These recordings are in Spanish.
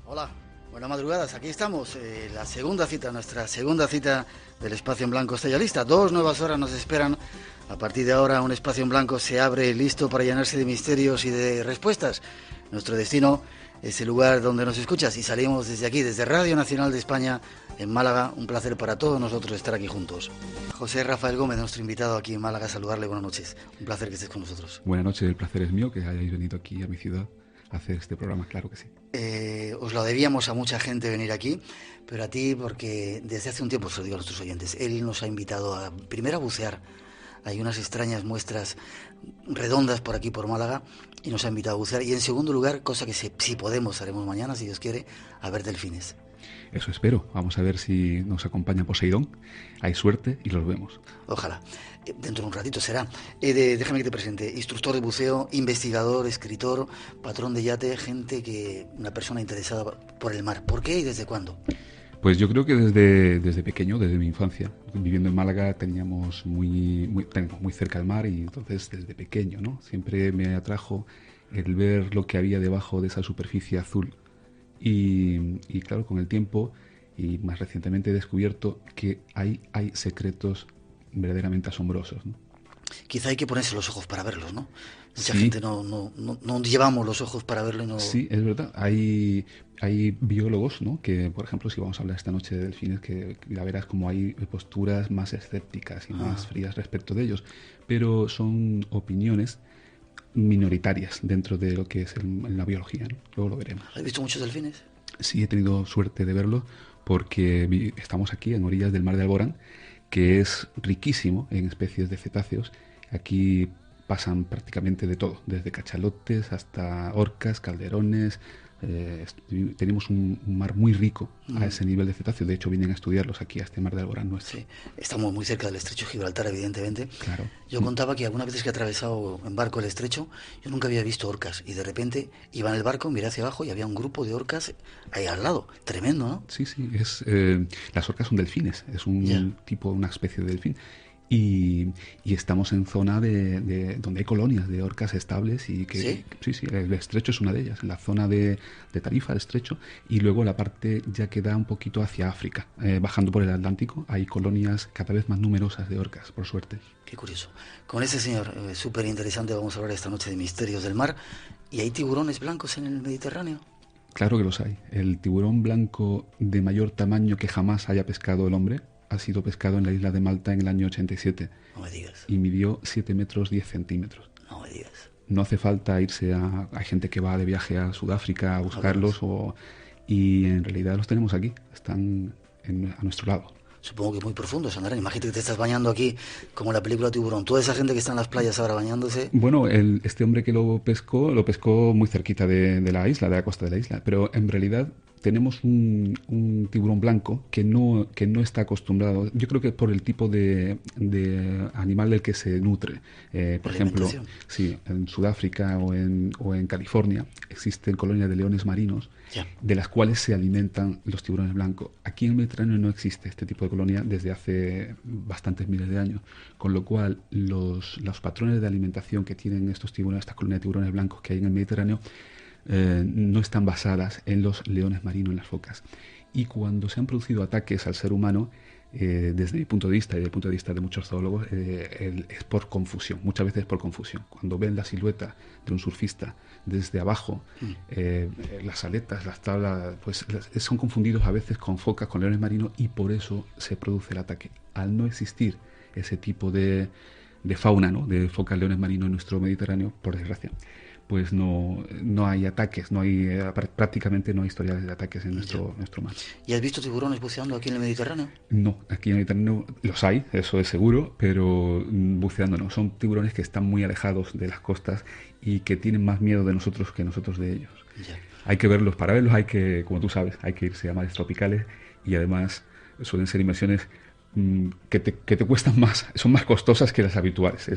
Hola, buenas madrugadas. Aquí estamos, la segunda cita, nuestra segunda cita del Espacio en Blanco está ya lista. 2 nuevas horas nos esperan. A partir de ahora un espacio en blanco se abre listo para llenarse de misterios y de respuestas. Nuestro destino es el lugar donde nos escuchas y salimos desde aquí, desde Radio Nacional de España en Málaga. Un placer para todos nosotros estar aquí juntos. José Rafael Gómez, nuestro invitado aquí en Málaga, saludarle. Buenas noches. Un placer que estés con nosotros. Buenas noches, el placer es mío que hayáis venido aquí a mi ciudad a hacer este programa, claro que sí. Os lo debíamos a mucha gente venir aquí, pero a ti porque desde hace un tiempo, se lo digo a nuestros oyentes, él nos ha invitado a primero a bucear. Hay unas extrañas muestras redondas por aquí, por Málaga, y nos ha invitado a bucear. Y en segundo lugar, cosa que si podemos, haremos mañana, si Dios quiere, a ver delfines. Eso espero. Vamos a ver si nos acompaña Poseidón. Hay suerte y los vemos. Ojalá. Dentro de un ratito será. Déjame que te presente. Instructor de buceo, investigador, escritor, patrón de yate, una persona interesada por el mar. ¿Por qué y desde cuándo? Pues yo creo que desde pequeño, desde mi infancia, viviendo en Málaga, teníamos muy cerca el mar y entonces desde pequeño, ¿no? Siempre me atrajo el ver lo que había debajo de esa superficie azul. Y claro, con el tiempo y más recientemente he descubierto que hay secretos verdaderamente asombrosos, ¿no? Quizá hay que ponerse los ojos para verlos, ¿no? Mucha Sí. gente no llevamos los ojos para verlo y no... Sí, es verdad. Hay biólogos, ¿no? Que, por ejemplo, si vamos a hablar esta noche de delfines, que ya verás como hay posturas más escépticas y más frías respecto de ellos. Pero son opiniones minoritarias dentro de lo que es la biología, ¿no? Luego lo veremos. ¿Has visto muchos delfines? Sí, he tenido suerte de verlo porque estamos aquí en orillas del mar de Alborán, que es riquísimo en especies de cetáceos. Aquí pasan prácticamente de todo, desde cachalotes hasta orcas, calderones. Tenemos un mar muy rico a ese nivel de cetáceos. De hecho, vienen a estudiarlos aquí a este mar de Alborán nuestro. Sí, estamos muy cerca del estrecho de Gibraltar, evidentemente. Claro. Yo contaba que algunas veces que he atravesado en barco el estrecho, yo nunca había visto orcas. Y de repente iba en el barco, miré hacia abajo y había un grupo de orcas ahí al lado. Tremendo, ¿no? Sí, las orcas son delfines, es un tipo, una especie de delfín. Y estamos en zona de donde hay colonias de orcas estables y que sí, el estrecho es una de ellas, en la zona de Tarifa, el estrecho, y luego la parte ya que da un poquito hacia África, bajando por el Atlántico, hay colonias cada vez más numerosas de orcas, por suerte. Qué curioso. Con ese señor súper interesante vamos a hablar esta noche de misterios del mar. ¿Y hay tiburones blancos en el Mediterráneo? Claro que los hay. El tiburón blanco de mayor tamaño que jamás haya pescado el hombre ha sido pescado en la isla de Malta en el año 87. No me digas. Y midió 7 metros 10 centímetros. No me digas. No hace falta irse hay gente que va de viaje a Sudáfrica a buscarlos y en realidad los tenemos aquí, están a nuestro lado. Supongo que muy profundos andarán. Imagínate que te estás bañando aquí, como en la película Tiburón. Toda esa gente que está en las playas ahora bañándose. Bueno, este hombre que lo pescó muy cerquita de la isla, de la costa de la isla, pero en realidad tenemos un tiburón blanco que no está acostumbrado. Yo creo que por el tipo de animal del que se nutre. Por ejemplo, sí, en Sudáfrica o en California existen colonias de leones marinos de las cuales se alimentan los tiburones blancos. Aquí en el Mediterráneo no existe este tipo de colonia desde hace bastantes miles de años, con lo cual los patrones de alimentación que tienen estos tiburones, estas colonias de tiburones blancos que hay en el Mediterráneo, no están basadas en los leones marinos, en las focas. Y cuando se han producido ataques al ser humano, desde mi punto de vista y desde el punto de vista de muchos zoólogos, es por confusión, muchas veces por confusión. Cuando ven la silueta de un surfista desde abajo, las aletas, las tablas, pues son confundidos a veces con focas, con leones marinos, y por eso se produce el ataque. Al no existir ese tipo de fauna, ¿no?, de focas, leones marinos en nuestro Mediterráneo, por desgracia, pues no hay ataques, prácticamente no hay historiales de ataques en nuestro mar. ¿Y has visto tiburones buceando aquí en el Mediterráneo? No, aquí en el Mediterráneo los hay, eso es seguro, pero buceando no. Son tiburones que están muy alejados de las costas y que tienen más miedo de nosotros que nosotros de ellos. Ya. Hay que verlos, para verlos hay que, como tú sabes, hay que irse a mares tropicales y además suelen ser inversiones que te cuestan más, son más costosas que las habituales.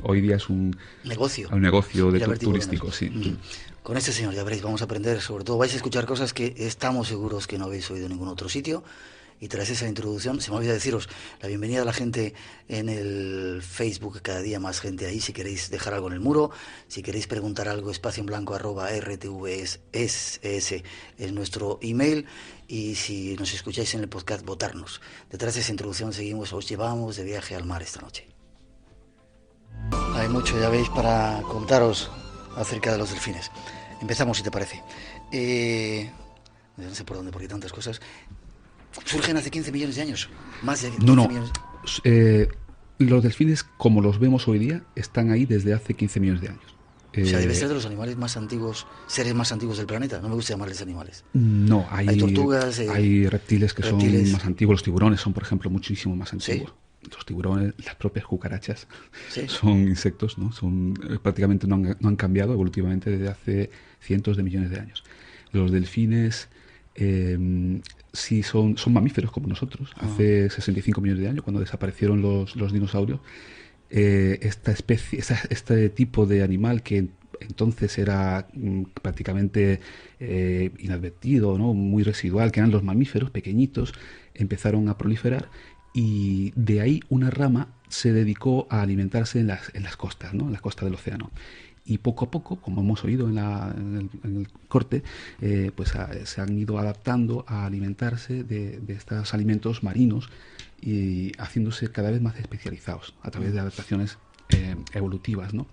Hoy día es un negocio turístico, sí. Con este señor ya veréis, vamos a aprender, sobre todo vais a escuchar cosas que estamos seguros que no habéis oído en ningún otro sitio. Y tras esa introducción, se me olvida deciros la bienvenida a la gente en el Facebook, cada día más gente ahí. Si queréis dejar algo en el muro, si queréis preguntar algo, espacioenblanco@rtvs es nuestro email. Y si nos escucháis en el podcast, votarnos. Detrás de esa introducción seguimos, os llevamos de viaje al mar esta noche. Hay mucho, ya veis, para contaros acerca de los delfines. Empezamos, si te parece. No sé por dónde, porque tantas cosas. Surgen hace 15 millones de años. Más de 15 millones. Los delfines, como los vemos hoy día, están ahí desde hace 15 millones de años. O sea, debe ser de los animales más antiguos, seres más antiguos del planeta. No me gusta llamarles animales. No, hay tortugas, hay reptiles que son más antiguos. Los tiburones son, por ejemplo, muchísimo más antiguos. ¿Sí? Los tiburones, las propias cucarachas, ¿sí? Son insectos, ¿no? Prácticamente no han cambiado evolutivamente desde hace cientos de millones de años. Los delfines sí son mamíferos como nosotros. Hace 65 millones de años, cuando desaparecieron los dinosaurios, esta especie, este tipo de animal que entonces era prácticamente inadvertido, ¿no? Muy residual, que eran los mamíferos pequeñitos, empezaron a proliferar, y de ahí una rama se dedicó a alimentarse en las costas, ¿no? En las costas del océano. Y poco a poco, como hemos oído en el corte, pues se han ido adaptando a alimentarse de estos alimentos marinos y haciéndose cada vez más especializados a través de adaptaciones evolutivas, ¿no?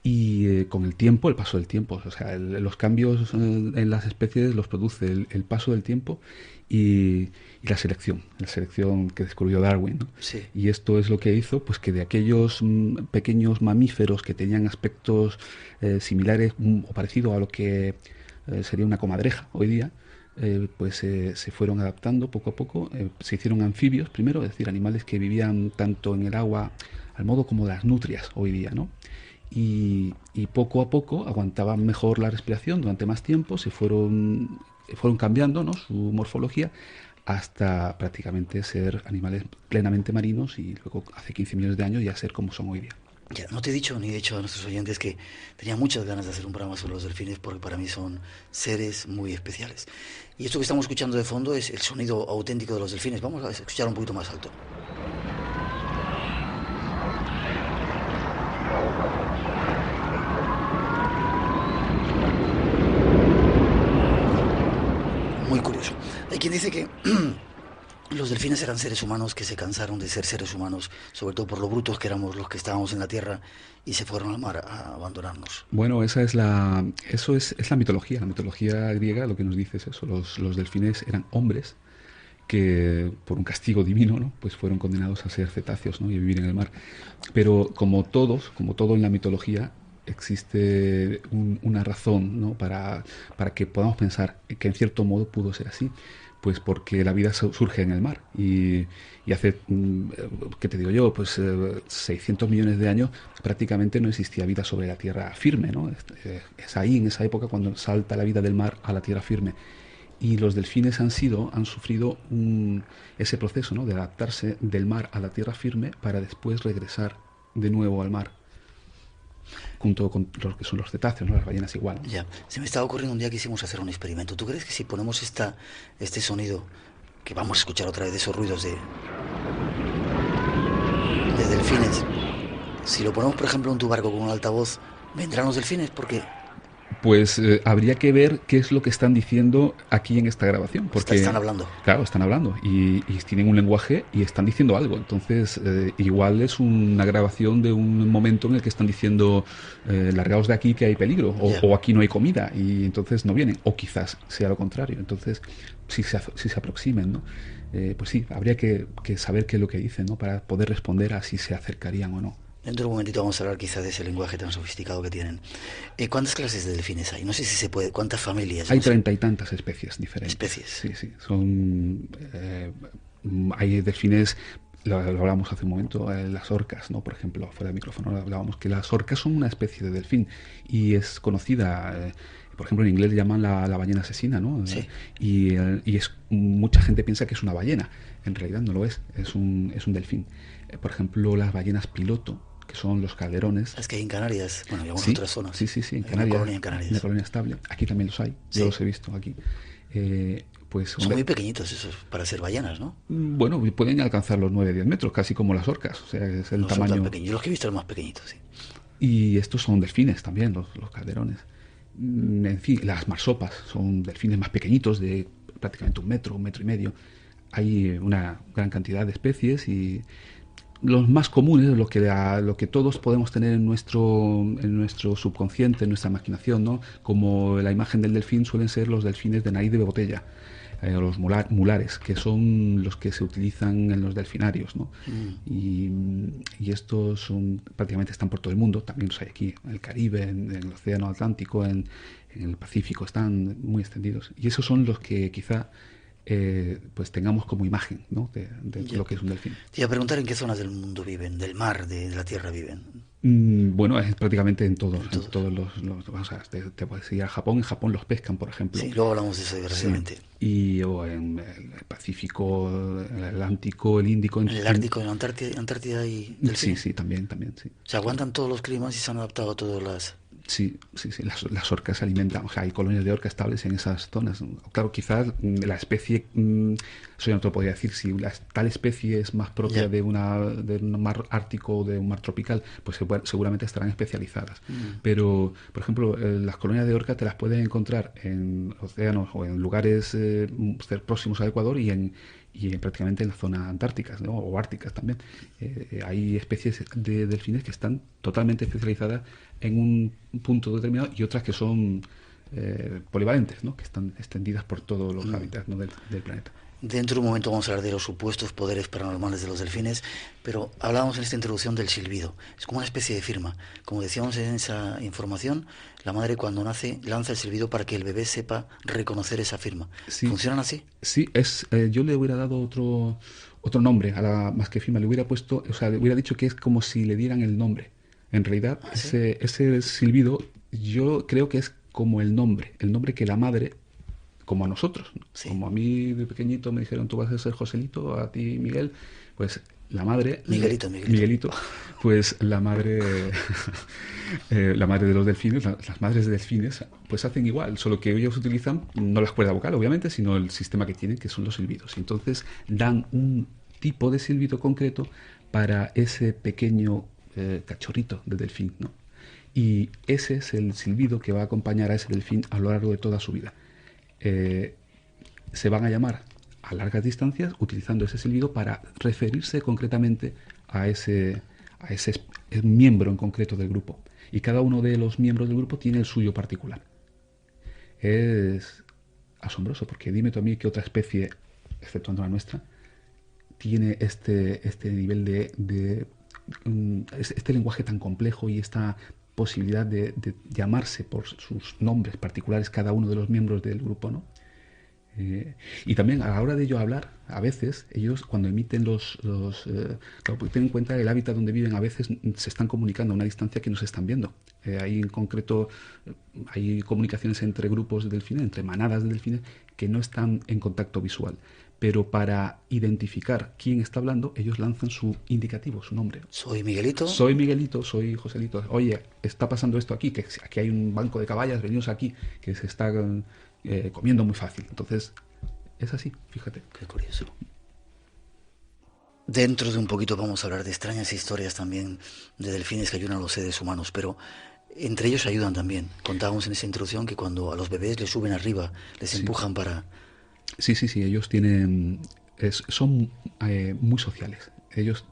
Y con el tiempo, el paso del tiempo, o sea, los cambios en las especies los produce el paso del tiempo y la selección que descubrió Darwin, ¿no? Sí. Y esto es lo que hizo, pues, que de aquellos pequeños mamíferos que tenían aspectos similares o parecidos a lo que sería una comadreja hoy día, pues se fueron adaptando poco a poco. Se hicieron anfibios primero, es decir, animales que vivían tanto en el agua al modo como las nutrias hoy día, ¿no? Y poco a poco aguantaban mejor la respiración durante más tiempo, se fueron cambiando, ¿no? Su morfología, hasta prácticamente ser animales plenamente marinos, y luego hace 15 millones de años ya ser como son hoy día. Ya, no te he dicho ni he dicho a nuestros oyentes que tenía muchas ganas de hacer un programa sobre los delfines, porque para mí son seres muy especiales. Y esto que estamos escuchando de fondo es el sonido auténtico de los delfines. Vamos a escuchar un poquito más alto. Muy curioso. Hay quien dice que los delfines eran seres humanos que se cansaron de ser seres humanos, sobre todo por lo brutos que éramos los que estábamos en la tierra, y se fueron al mar a abandonarnos. Bueno, eso es la mitología. La mitología griega lo que nos dice es eso. Los delfines eran hombres que por un castigo divino, ¿no? Pues fueron condenados a ser cetáceos, ¿no? Y a vivir en el mar. Pero como todo en la mitología, existe una razón, ¿no? para que podamos pensar que en cierto modo pudo ser así. Pues porque la vida surge en el mar, y hace, ¿qué te digo yo? Pues 600 millones de años prácticamente no existía vida sobre la tierra firme, ¿no? Es ahí, en esa época, cuando salta la vida del mar a la tierra firme. Y los delfines han sufrido ese proceso, ¿no? De adaptarse del mar a la tierra firme para después regresar de nuevo al mar, junto con los que son los cetáceos, ¿no? Las ballenas igual, ¿no? Ya, se me estaba ocurriendo un día que hicimos hacer un experimento. ¿Tú crees que si ponemos este sonido, que vamos a escuchar otra vez, de esos ruidos de delfines, si lo ponemos, por ejemplo, en tu barco con un altavoz, vendrán los delfines? Porque pues habría que ver qué es lo que están diciendo aquí en esta grabación. Porque están hablando. Claro, están hablando y tienen un lenguaje y están diciendo algo. Entonces, igual es una grabación de un momento en el que están diciendo largaos de aquí que hay peligro, o aquí no hay comida, y entonces no vienen. O quizás sea lo contrario. Entonces, si se aproximen, ¿no? Pues sí, habría que saber qué es lo que dicen, ¿no? Para poder responder a si se acercarían o no. Dentro de un momentito vamos a hablar quizá de ese lenguaje tan sofisticado que tienen. ¿Cuántas clases de delfines hay? No sé si se puede. ¿Cuántas familias? Hay 30 y tantas especies diferentes. ¿Especies? Sí. Hay delfines, lo hablábamos hace un momento, las orcas, ¿no? Por ejemplo, fuera del micrófono hablábamos que las orcas son una especie de delfín y es conocida. Por ejemplo, en inglés le llaman la ballena asesina, ¿no? Sí. Y mucha gente piensa que es una ballena. En realidad no lo es un delfín. Por ejemplo, las ballenas piloto, que son los calderones. Es que hay en Canarias, bueno, y algunas otras zonas. Sí, en Canarias. Una colonia en Canarias. Una colonia estable. Aquí también los hay, yo los he visto aquí. pues son muy pequeñitos esos para ser ballenas, ¿no? bueno, pueden alcanzar los 9-10 metros, casi como las orcas. O sea, es el No son tan tamaño. pequeños. Yo los que he visto los más pequeñitos, sí. Y estos son delfines también, los calderones. En fin, las marsopas son delfines más pequeñitos, de prácticamente 1 metro, 1 metro y medio. Hay una gran cantidad de especies y los más comunes, lo que todos podemos tener en nuestro subconsciente, en nuestra imaginación, ¿no? Como la imagen del delfín, suelen ser los delfines de nariz de botella, los mulares, que son los que se utilizan en los delfinarios, ¿no? Y estos prácticamente están por todo el mundo, también los hay aquí, en el Caribe, en el Océano Atlántico, en el Pacífico, están muy extendidos. Y esos son los que quizá pues tengamos como imagen, ¿no? de lo que es un delfín. Te iba a preguntar en qué zonas del mundo viven, del mar, de la tierra viven. Bueno, es prácticamente en todos o sea, te puedes ir a Japón. En Japón los pescan, por ejemplo. Sí, luego hablamos de eso desgraciadamente. Sí. O en el Pacífico, el Atlántico, el Índico. En el Ártico, en Antártida y delfines. Sí, también, sí. Se aguantan todos los climas y se han adaptado a todas las... Sí. Las orcas se alimentan, o sea, hay colonias de orcas estables en esas zonas. Claro, quizás la especie, eso ya no te lo podría decir, si tal especie es más propia de un mar ártico o de un mar tropical, pues seguramente estarán especializadas. Pero, por ejemplo, las colonias de orcas te las puedes encontrar en océanos o en lugares próximos al Ecuador y prácticamente en la zona antártica, ¿no? O árticas también. Hay especies de delfines que están totalmente especializadas en un punto determinado y otras que son polivalentes, ¿no? Que están extendidas por todos los hábitats, ¿no? del planeta. Dentro de un momento vamos a hablar de los supuestos poderes paranormales de los delfines, pero hablábamos en esta introducción del silbido. Es como una especie de firma. Como decíamos en esa información, la madre cuando nace lanza el silbido para que el bebé sepa reconocer esa firma. Sí, ¿Funcionan así? Sí, yo le hubiera dado otro nombre a más que firma. Le hubiera puesto, o sea, le hubiera dicho que es como si le dieran el nombre. En realidad, ¿sí? ese silbido yo creo que es como el nombre que la madre, como a nosotros, ¿no? Sí. Como a mí de pequeñito me dijeron tú vas a ser Joselito, a ti Miguel, pues la madre... Miguelito. Pues la madre la madre de los delfines, las madres de delfines, pues hacen igual, solo que ellos utilizan no la cuerda vocal, obviamente, sino el sistema que tienen, que son los silbidos. Entonces dan un tipo de silbido concreto para ese pequeño cachorrito de delfín, ¿no? Y ese es el silbido que va a acompañar a ese delfín a lo largo de toda su vida. Se van a llamar a largas distancias utilizando ese silbido para referirse concretamente a ese miembro en concreto del grupo. Y cada uno de los miembros del grupo tiene el suyo particular. Es asombroso, porque dime tú a mí qué otra especie, exceptuando la nuestra, tiene este nivel de este lenguaje tan complejo y esta posibilidad de llamarse por sus nombres particulares cada uno de los miembros del grupo, ¿no? Y también a la hora de ellos hablar, a veces ellos cuando emiten claro, porque ten en cuenta el hábitat donde viven, a veces se están comunicando a una distancia que no se están viendo. Hay en concreto hay comunicaciones entre grupos de delfines, entre manadas de delfines que no están en contacto visual, pero para identificar quién está hablando ellos lanzan su indicativo, su nombre. Soy Miguelito. Soy Miguelito, soy Joselito. Oye, está pasando esto aquí, que aquí hay un banco de caballas, venidos aquí, que se está comiendo muy fácil. Entonces, es así, fíjate. Qué curioso. Dentro de un poquito vamos a hablar de extrañas historias también de delfines que ayudan a los seres humanos, pero entre ellos ayudan también. Contábamos en esa introducción que cuando a los bebés les suben arriba, les empujan para... Sí, ellos son muy sociales. Ellos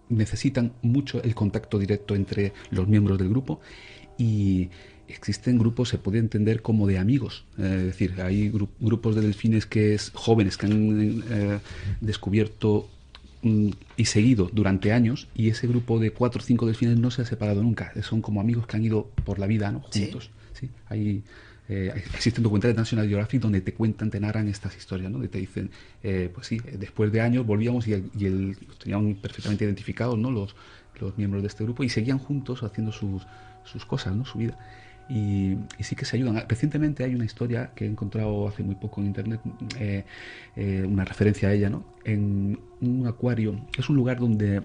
necesitan mucho el contacto directo entre los miembros del grupo y existen grupos, se puede entender como de amigos. Es decir, hay grupos de delfines jóvenes que han descubierto y seguido durante años, y ese grupo de 4 o 5 delfines no se ha separado nunca. Son como amigos que han ido por la vida, ¿no? Juntos. ¿Sí? Existen documentales de National Geographic donde te narran estas historias, ¿no? Donde te dicen, pues sí, después de años volvíamos y los tenían perfectamente identificados, ¿no? Los miembros de este grupo, y seguían juntos haciendo sus cosas, ¿no? Su vida. Y sí que se ayudan. Recientemente hay una historia que he encontrado hace muy poco en internet, una referencia a ella, ¿no? En un acuario. Es un lugar donde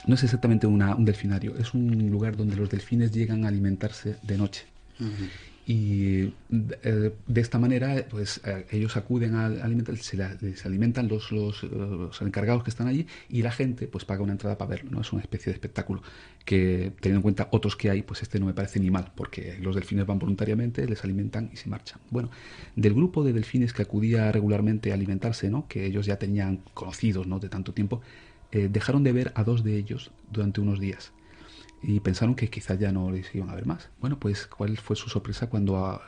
no es exactamente un delfinario, es un lugar donde los delfines llegan a alimentarse de noche. Y de esta manera, pues ellos acuden a alimentar, les alimentan los encargados que están allí, y la gente pues paga una entrada para verlo, ¿no? Es una especie de espectáculo que, teniendo en cuenta otros que hay, pues este no me parece ni mal, porque los delfines van voluntariamente, les alimentan y se marchan. Bueno, del grupo de delfines que acudía regularmente a alimentarse, ¿no? Que ellos ya tenían conocidos, ¿no? De tanto tiempo, dejaron de ver a 2 de ellos durante unos días y pensaron que quizás ya no les iban a ver más. Bueno, pues cuál fue su sorpresa cuando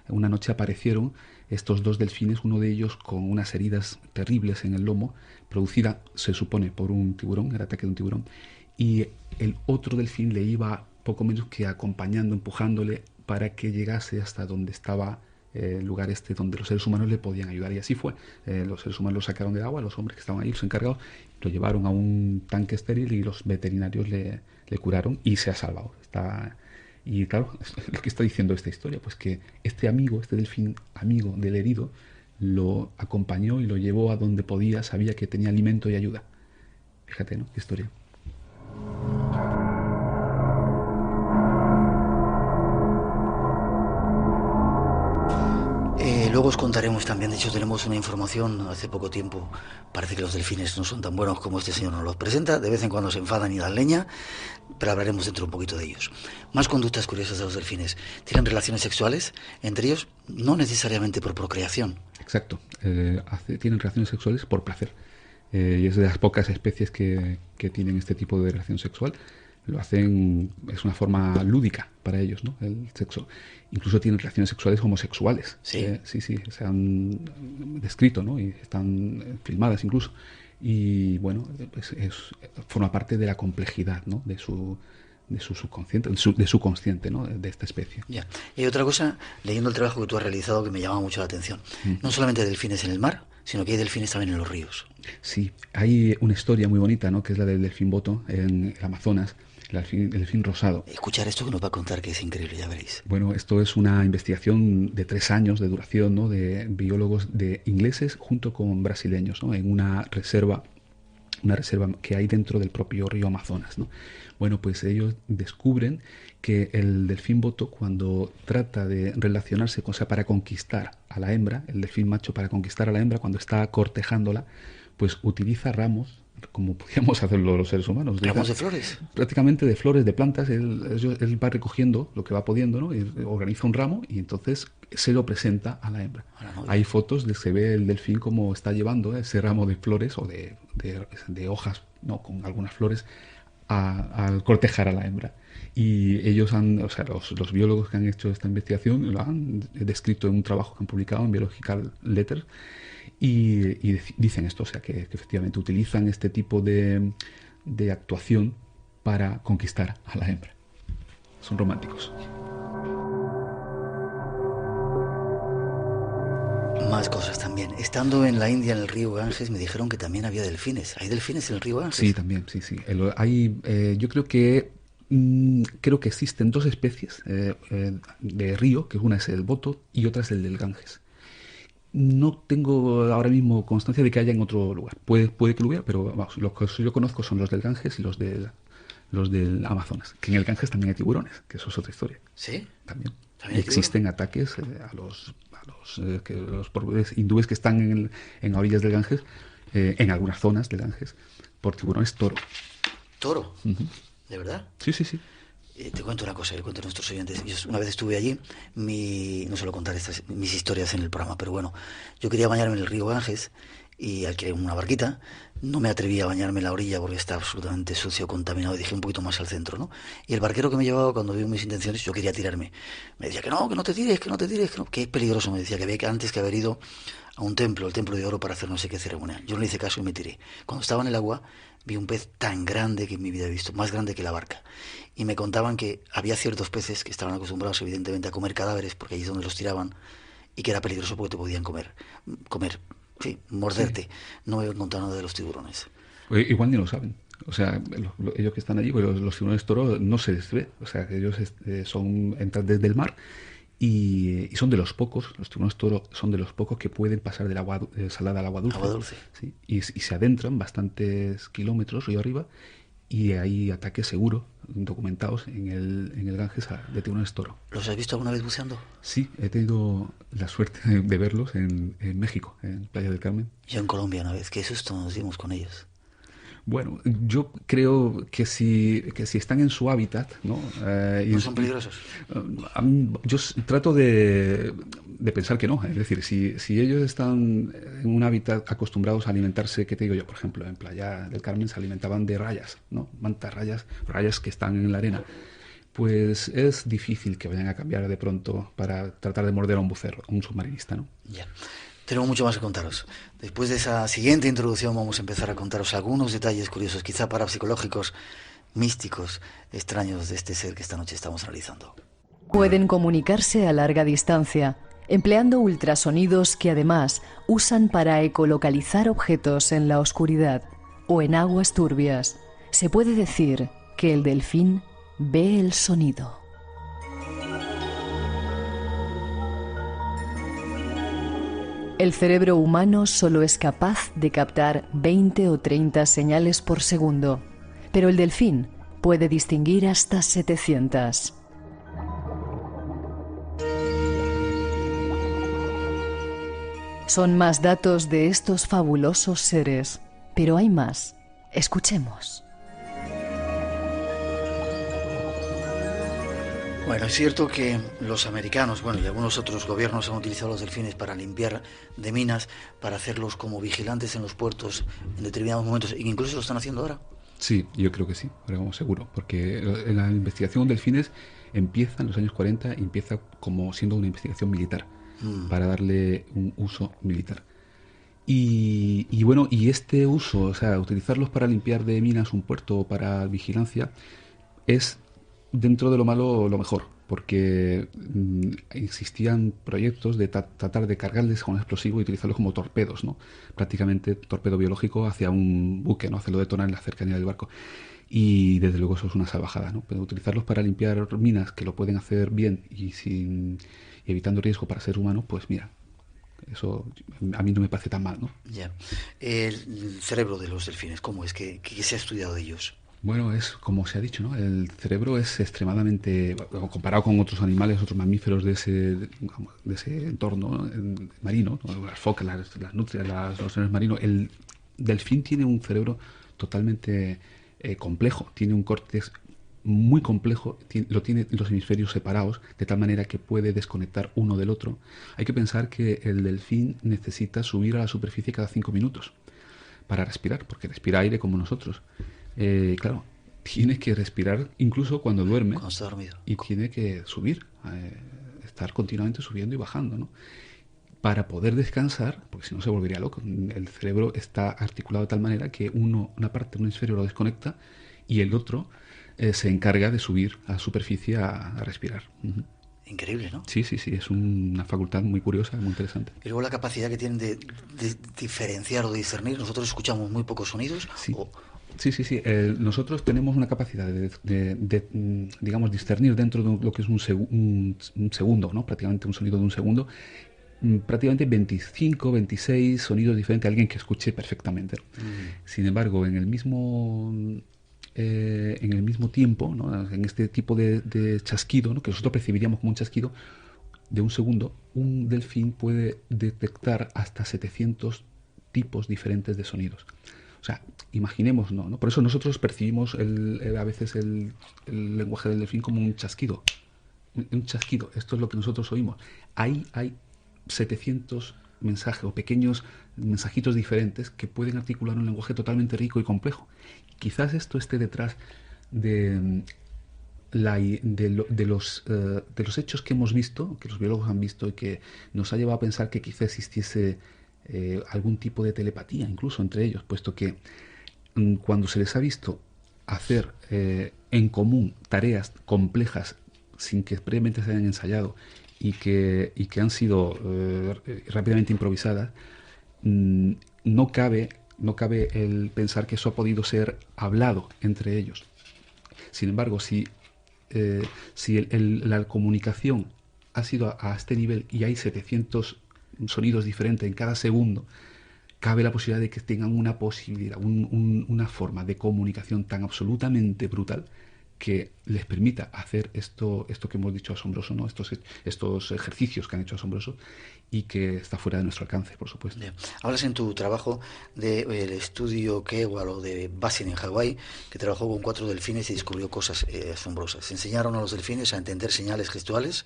una noche aparecieron estos 2 delfines, uno de ellos con unas heridas terribles en el lomo, producida, se supone, por un tiburón, el ataque de un tiburón, y el otro delfín le iba poco menos que acompañando, empujándole para que llegase hasta donde estaba el lugar este donde los seres humanos le podían ayudar. Y así fue. Los seres humanos lo sacaron del agua, los hombres que estaban ahí, los encargados, lo llevaron a un tanque estéril y los veterinarios le curaron y se ha salvado. Y claro, lo que está diciendo esta historia, pues que este amigo, este delfín amigo del herido, lo acompañó y lo llevó a donde podía, sabía que tenía alimento y ayuda. Fíjate, ¿no? Qué historia. Luego os contaremos también, de hecho tenemos una información hace poco tiempo, parece que los delfines no son tan buenos como este señor nos los presenta, de vez en cuando se enfadan y dan leña, pero hablaremos dentro un poquito de ellos. Más conductas curiosas de los delfines. ¿Tienen relaciones sexuales entre ellos? No necesariamente por procreación. Exacto, tienen relaciones sexuales por placer. Y es de las pocas especies que tienen este tipo de relación sexual. Lo hacen, es una forma lúdica para ellos, ¿no? El sexo. Incluso tienen relaciones sexuales homosexuales. Sí. Sí, se han descrito, ¿no? Y están filmadas incluso. Y bueno, pues forma parte de la complejidad, ¿no? De su subconsciente, de su consciente, ¿no? De esta especie. Ya. Y hay otra cosa, leyendo el trabajo que tú has realizado, que me llama mucho la atención. No solamente hay delfines en el mar, sino que hay delfines también en los ríos. Sí, hay una historia muy bonita, ¿no? Que es la del delfín boto en el Amazonas. El delfín rosado. Escuchar esto que nos va a contar, que es increíble, ya veréis. Bueno, esto es una investigación de 3 años de duración, ¿no? De biólogos de ingleses junto con brasileños, ¿no? En una reserva que hay dentro del propio río Amazonas, ¿no? Bueno, pues ellos descubren que el delfín boto, cuando trata de relacionarse, o sea, para conquistar a la hembra, el delfín macho para conquistar a la hembra, cuando está cortejándola, pues utiliza ramos, como podríamos hacerlo los seres humanos. ¿Ramos de flores? Prácticamente de flores, de plantas. Él va recogiendo lo que va pudiendo, ¿no? Y organiza un ramo y entonces se lo presenta a la hembra. Hay fotos de que se ve el delfín como está llevando ese ramo de flores o de hojas, ¿no? Con algunas flores al cortejar a la hembra. Y ellos los biólogos que han hecho esta investigación lo han descrito en un trabajo que han publicado en Biological Letters. Y dicen esto, o sea, que efectivamente utilizan este tipo de actuación para conquistar a la hembra. Son románticos. Más cosas también. Estando en la India, en el río Ganges, me dijeron que también había delfines. ¿Hay delfines en el río Ganges? Sí, también, sí. Yo creo que existen 2 especies de río, que una es el boto y otra es el del Ganges. No tengo ahora mismo constancia de que haya en otro lugar. Puede que lo hubiera, pero vamos, los que yo conozco son los del Ganges y los del Amazonas. Que en el Ganges también hay tiburones, que eso es otra historia. ¿Sí? También. Y existen ataques a los pobres hindúes que están en orillas del Ganges, en algunas zonas del Ganges, por tiburones toro. ¿Toro? ¿De verdad? Sí. Te cuento una cosa, le cuento a nuestros oyentes. Yo una vez estuve allí, no suelo contar mis historias en el programa, pero bueno, yo quería bañarme en el río Ganges y alquilé una barquita. No me atreví a bañarme en la orilla porque estaba absolutamente sucio, contaminado, y dije un poquito más al centro, ¿no? Y el barquero que me llevaba, cuando vio mis intenciones, yo quería tirarme. Me decía que no te tires, que es peligroso. Me decía que había antes que haber ido a un templo, el templo de oro, para hacer no sé qué ceremonia. Yo no le hice caso y me tiré. Cuando estaba en el agua, vi un pez tan grande que en mi vida he visto, más grande que la barca. Y me contaban que había ciertos peces que estaban acostumbrados evidentemente a comer cadáveres, porque allí es donde los tiraban, y que era peligroso porque te podían comer, sí, morderte. Sí. No me contaron nada de los tiburones. Igual ni lo saben. O sea, ellos que están allí, pues los tiburones toro no se les ve. O sea, ellos entran desde el mar y son de los pocos, los tiburones toro son de los pocos que pueden pasar del agua salada al agua dulce. Agua dulce. ¿Sí? Y se adentran bastantes kilómetros río arriba y hay ataque seguro documentados en el Ganges de tiburones toro. ¿Los has visto alguna vez buceando? Sí, he tenido la suerte de verlos en México, en Playa del Carmen. Yo en Colombia una vez, qué susto nos dimos con ellos. Bueno, yo creo que si están en su hábitat, ¿no? ¿No son peligrosos? Trato de pensar que no. Es decir, si ellos están en un hábitat acostumbrados a alimentarse, ¿qué te digo yo? Por ejemplo, en Playa del Carmen se alimentaban de rayas, ¿no? Mantas rayas que están en la arena. Pues es difícil que vayan a cambiar de pronto para tratar de morder a un bucero, a un submarinista, ¿no? Ya. Tenemos mucho más que contaros. Después de esa siguiente introducción vamos a empezar a contaros algunos detalles curiosos, quizá parapsicológicos, místicos, extraños de este ser que esta noche estamos analizando. Pueden comunicarse a larga distancia, empleando ultrasonidos que además usan para ecolocalizar objetos en la oscuridad o en aguas turbias. Se puede decir que el delfín ve el sonido. El cerebro humano solo es capaz de captar 20 o 30 señales por segundo, pero el delfín puede distinguir hasta 700. Son más datos de estos fabulosos seres, pero hay más. Escuchemos. Bueno, es cierto que los americanos, y algunos otros gobiernos han utilizado los delfines para limpiar de minas, para hacerlos como vigilantes en los puertos en determinados momentos, e incluso lo están haciendo ahora. Sí, yo creo que sí, pero vamos, seguro, porque la investigación de delfines empieza en los años 40 y empieza como siendo una investigación militar, para darle un uso militar. Y bueno, y este uso, o sea, utilizarlos para limpiar de minas un puerto o para vigilancia, es dentro de lo malo lo mejor, porque existían proyectos de tratar de cargarles con explosivo y utilizarlos como torpedos, ¿no? Prácticamente torpedo biológico hacia un buque, ¿no? Hacerlo detonar en la cercanía del barco. Y desde luego eso es una salvajada, ¿no? Pero utilizarlos para limpiar minas, que lo pueden hacer bien y evitando riesgo para ser humano, pues mira, eso a mí no me parece tan mal, ¿no? Ya. El cerebro de los delfines, ¿cómo es? ¿Qué se ha estudiado de ellos? Bueno, es como se ha dicho, ¿no? El cerebro es extremadamente, comparado con otros animales, otros mamíferos de ese entorno, ¿no? Marino, ¿no? Las focas, las nutrias, los seres marinos, el delfín tiene un cerebro totalmente complejo, tiene un córtex muy complejo, lo tiene los hemisferios separados, de tal manera que puede desconectar uno del otro. Hay que pensar que el delfín necesita subir a la superficie cada 5 minutos para respirar, porque respira aire como nosotros. Claro, tiene que respirar incluso cuando duerme. Cuando está dormido. Y tiene que subir, estar continuamente subiendo y bajando, ¿no? Para poder descansar, porque si no se volvería loco. El cerebro está articulado de tal manera que una parte de un hemisferio lo desconecta y el otro se encarga de subir a la superficie a respirar. Uh-huh. Increíble, ¿no? Sí, es una facultad muy curiosa, muy interesante. Y luego la capacidad que tienen de diferenciar o de discernir. Nosotros escuchamos muy pocos sonidos. Sí. Sí. Nosotros tenemos una capacidad de digamos, discernir dentro de lo que es un segundo, ¿no? Prácticamente un sonido de un segundo, prácticamente 25, 26 sonidos diferentes, alguien que escuche perfectamente. Sin embargo, en el mismo tiempo, ¿no? En este tipo de chasquido, ¿no? Que nosotros percibiríamos como un chasquido de un segundo, un delfín puede detectar hasta 700 tipos diferentes de sonidos. O sea, imaginemos, ¿no? Por eso nosotros percibimos a veces el lenguaje del delfín como un chasquido. Un chasquido, esto es lo que nosotros oímos. Ahí hay 700 mensajes o pequeños mensajitos diferentes que pueden articular un lenguaje totalmente rico y complejo. Quizás esto esté detrás de los hechos que hemos visto, que los biólogos han visto y que nos ha llevado a pensar que quizás existiese algún tipo de telepatía incluso entre ellos, puesto que cuando se les ha visto hacer en común tareas complejas sin que previamente se hayan ensayado y que han sido rápidamente improvisadas, no cabe el pensar que eso ha podido ser hablado entre ellos. Sin embargo, si la comunicación ha sido a este nivel y hay 700 sonidos diferentes en cada segundo, cabe la posibilidad de que tengan una posibilidad, una forma de comunicación tan absolutamente brutal que les permita hacer esto que hemos dicho asombroso, ¿no? Estos ejercicios que han hecho asombrosos y que está fuera de nuestro alcance, por supuesto. Bien. Hablas en tu trabajo del estudio Kewal o de Basin en Hawái, que trabajó con 4 delfines y descubrió cosas asombrosas. Enseñaron a los delfines a entender señales gestuales,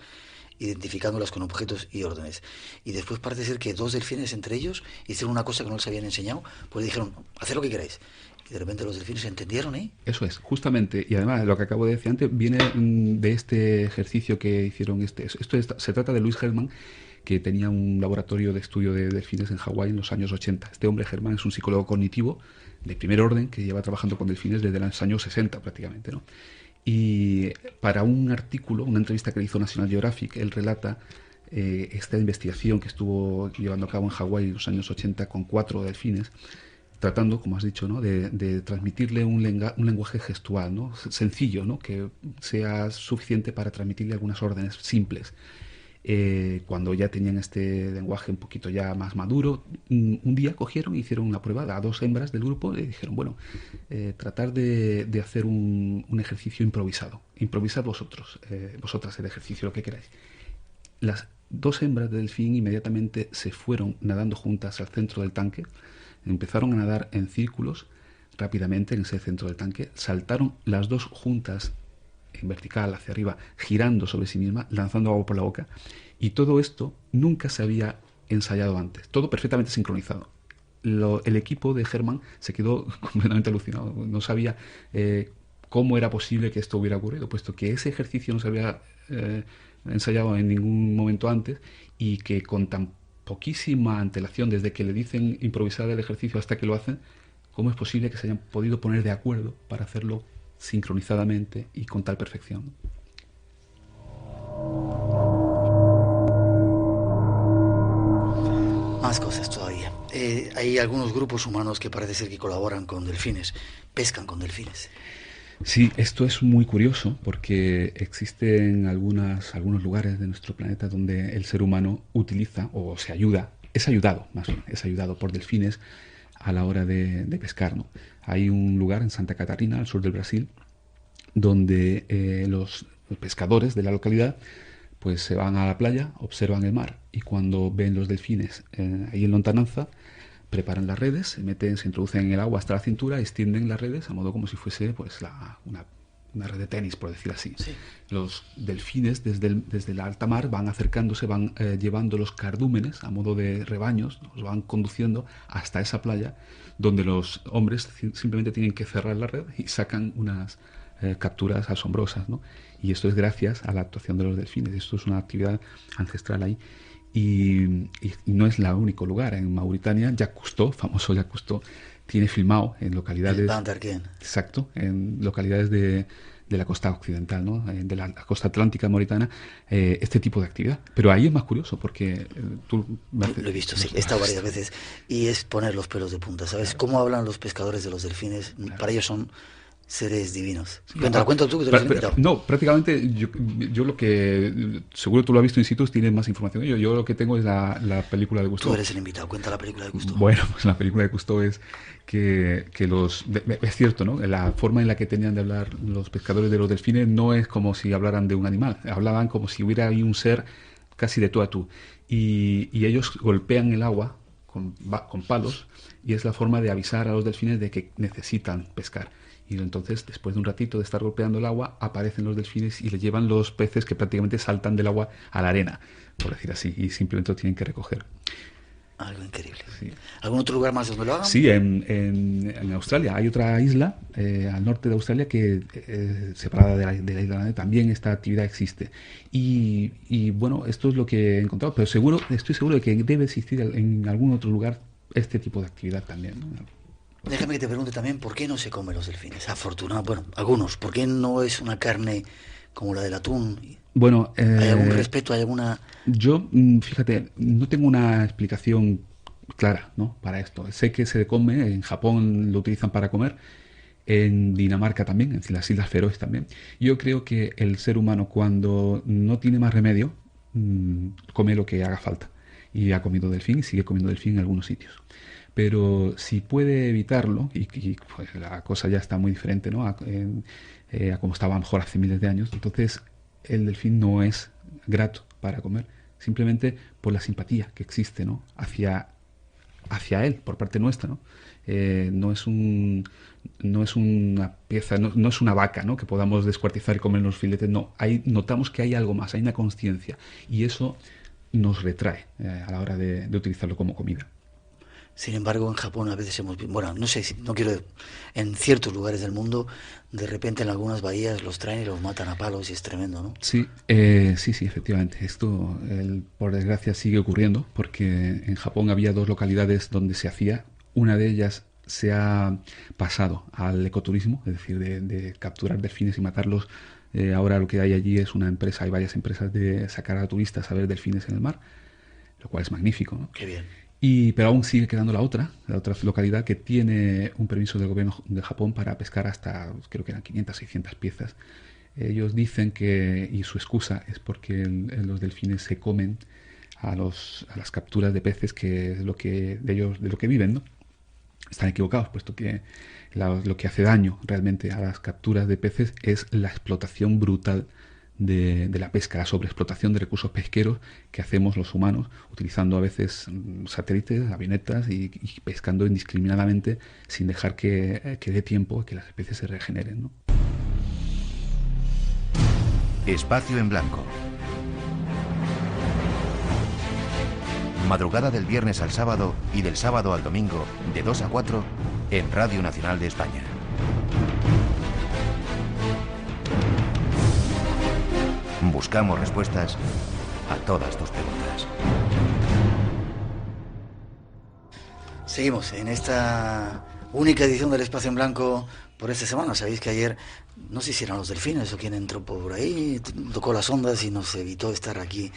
identificándolas con objetos y órdenes. Y después parece ser que 2 delfines entre ellos hicieron una cosa que no les habían enseñado, pues dijeron, haced lo que queráis. Y de repente los delfines entendieron, ¿eh? Eso es, justamente, y además lo que acabo de decir antes viene de este ejercicio que hicieron. Se trata de Louis Herman, que tenía un laboratorio de estudio de delfines en Hawái en los años 80. Este hombre, Herman, es un psicólogo cognitivo de primer orden que lleva trabajando con delfines desde los años 60 prácticamente, ¿no? Y para un artículo, una entrevista que le hizo National Geographic, él relata esta investigación que estuvo llevando a cabo en Hawái en los años 80 con 4 delfines, tratando, como has dicho, ¿no? de transmitirle un lenguaje gestual, ¿no? Sencillo, ¿no? Que sea suficiente para transmitirle algunas órdenes simples. Cuando ya tenían este lenguaje un poquito ya más maduro, un día cogieron e hicieron una prueba a 2 hembras del grupo y dijeron, bueno, tratar de hacer un ejercicio improvisado. Improvisad vosotras el ejercicio, lo que queráis. Las 2 hembras del delfín inmediatamente se fueron nadando juntas al centro del tanque, empezaron a nadar en círculos rápidamente en ese centro del tanque, saltaron las 2 juntas en vertical hacia arriba, girando sobre sí misma, lanzando agua por la boca, y todo esto nunca se había ensayado antes, todo perfectamente sincronizado. El equipo de Herman se quedó completamente alucinado, no sabía cómo era posible que esto hubiera ocurrido, puesto que ese ejercicio no se había ensayado en ningún momento antes, y que con tan poquísima antelación, desde que le dicen improvisar el ejercicio hasta que lo hacen, ¿cómo es posible que se hayan podido poner de acuerdo para hacerlo sincronizadamente y con tal perfección? Más cosas todavía. Hay algunos grupos humanos que parece ser que colaboran con delfines, pescan con delfines. Sí, esto es muy curioso porque existen algunos lugares de nuestro planeta donde el ser humano utiliza o se ayuda, es ayudado por delfines a la hora de pescar, ¿no? Hay un lugar en Santa Catarina, al sur del Brasil, donde los pescadores de la localidad pues se van a la playa, observan el mar y cuando ven los delfines ahí en lontananza, preparan las redes, se introducen en el agua hasta la cintura, extienden las redes a modo como si fuese pues una red de tenis, por decir así. Sí. Los delfines desde la alta mar van acercándose, van llevando los cardúmenes a modo de rebaños, los van conduciendo hasta esa playa donde los hombres simplemente tienen que cerrar la red y sacan unas capturas asombrosas, ¿no? Y esto es gracias a la actuación de los delfines. Esto es una actividad ancestral ahí. Y no es el único lugar. En Mauritania, Jacques Cousteau, famoso Jacques Cousteau, tiene filmado en localidades... El Bandarquén. Exacto, en localidades de la costa occidental, ¿no? De la costa atlántica mauritana, este tipo de actividad. Pero ahí es más curioso porque tú... Lo he visto, sí, he estado varias veces y es poner los pelos de punta, ¿sabes? Claro. ¿Cómo hablan los pescadores de los delfines? Claro. Para ellos son seres divinos. Sí, cuéntalo tú, que te lo has invitado. No, prácticamente yo lo que... Seguro tú lo has visto in situ, tienes más información que yo. Yo lo que tengo es la película de Cousteau. Tú eres el invitado, cuenta la película de Cousteau. Bueno, pues la película de Cousteau es que es cierto, ¿no? La forma en la que tenían de hablar los pescadores de los delfines no es como si hablaran de un animal. Hablaban como si hubiera ahí un ser casi de tú a tú. Y ellos golpean el agua con palos y es la forma de avisar a los delfines de que necesitan pescar. Y entonces, después de un ratito de estar golpeando el agua, aparecen los delfines y les llevan los peces que prácticamente saltan del agua a la arena, por decir así, y simplemente lo tienen que recoger. Algo increíble. Sí. ¿Algún otro lugar más donde lo hagan? Sí, en Australia. Hay otra isla al norte de Australia que, separada de la isla grande, también esta actividad existe. Y bueno, esto es lo que he encontrado, pero estoy seguro de que debe existir en algún otro lugar este tipo de actividad también, ¿no? Déjame que te pregunte también por qué no se comen los delfines. Afortunado, bueno, algunos. ¿Por qué no es una carne como la del atún? Bueno, ¿hay algún respeto? ¿Hay alguna...? Yo, fíjate, no tengo una explicación clara, ¿no? Para esto. Sé que se come, en Japón lo utilizan para comer, en Dinamarca también, en las Islas Feroes también. Yo creo que el ser humano, cuando no tiene más remedio, come lo que haga falta. Y ha comido delfín y sigue comiendo delfín en algunos sitios. Pero si puede evitarlo, y pues la cosa ya está muy diferente, ¿no? a como estaba a lo mejor hace miles de años, entonces el delfín no es grato para comer, simplemente por la simpatía que existe, ¿no? hacia él, por parte nuestra, ¿no? No es una pieza, no es una vaca, ¿no? Que podamos descuartizar y comer los filetes, no. Notamos que hay algo más, hay una consciencia, y eso nos retrae a la hora de utilizarlo como comida. Sin embargo, en Japón a veces bueno, no sé, no quiero, en ciertos lugares del mundo, de repente en algunas bahías los traen y los matan a palos y es tremendo, ¿no? Sí, sí, efectivamente. Esto, por desgracia, sigue ocurriendo porque en Japón había 2 localidades donde se hacía. Una de ellas se ha pasado al ecoturismo, es decir, de capturar delfines y matarlos. Ahora lo que hay allí es una empresa, hay varias empresas de sacar a turistas a ver delfines en el mar, lo cual es magnífico, ¿no? Qué bien. Pero aún sigue quedando la otra localidad que tiene un permiso del gobierno de Japón para pescar hasta, creo que eran 500, 600 piezas. Ellos dicen y su excusa es porque los delfines se comen a las capturas de peces, que es de lo que viven, ¿no? Están equivocados, puesto que lo que hace daño realmente a las capturas de peces es la explotación brutal de la pesca, la sobreexplotación de recursos pesqueros que hacemos los humanos, utilizando a veces satélites, avionetas y pescando indiscriminadamente sin dejar que dé tiempo a que las especies se regeneren, ¿no? Espacio en Blanco. Madrugada del viernes al sábado y del sábado al domingo, de 2 a 4, en Radio Nacional de España. Buscamos respuestas a todas tus preguntas. Seguimos en esta única edición del Espacio en Blanco por esta semana. Sabéis que ayer, no sé si eran los delfines o quien entró por ahí, tocó las ondas y nos evitó estar aquí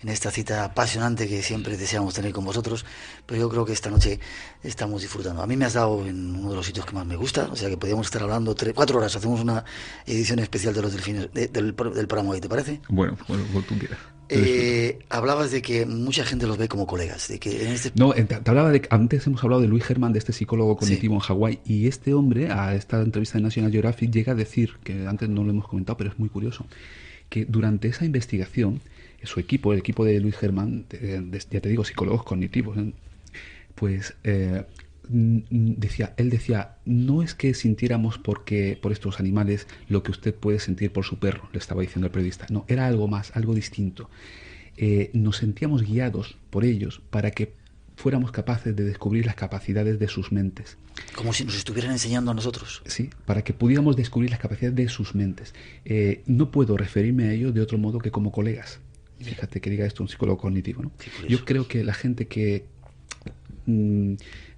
en esta cita apasionante que siempre deseamos tener con vosotros, pero yo creo que esta noche estamos disfrutando. A mí me has dado en uno de los sitios que más me gusta, o sea que podríamos estar hablando 4 horas, hacemos una edición especial de los delfines del programa hoy, ¿te parece? Bueno, tú quieras. Hablabas de que mucha gente los ve como colegas, de que en este... No, te hablaba antes hemos hablado de Luis Germán, de este psicólogo cognitivo en Hawái, y este hombre, a esta entrevista de National Geographic, llega a decir, que antes no lo hemos comentado, pero es muy curioso, que durante esa investigación, su equipo, el equipo de Luis Germán, ya te digo, psicólogos cognitivos, pues él decía, no es que sintiéramos por estos animales lo que usted puede sentir por su perro, le estaba diciendo el periodista. No, era algo más, algo distinto. Nos sentíamos guiados por ellos para que fuéramos capaces de descubrir las capacidades de sus mentes. Como si nos estuvieran enseñando a nosotros. Sí, para que pudiéramos descubrir las capacidades de sus mentes. No puedo referirme a ellos de otro modo que como colegas. Fíjate que diga esto un psicólogo cognitivo, ¿no? Yo creo que la gente que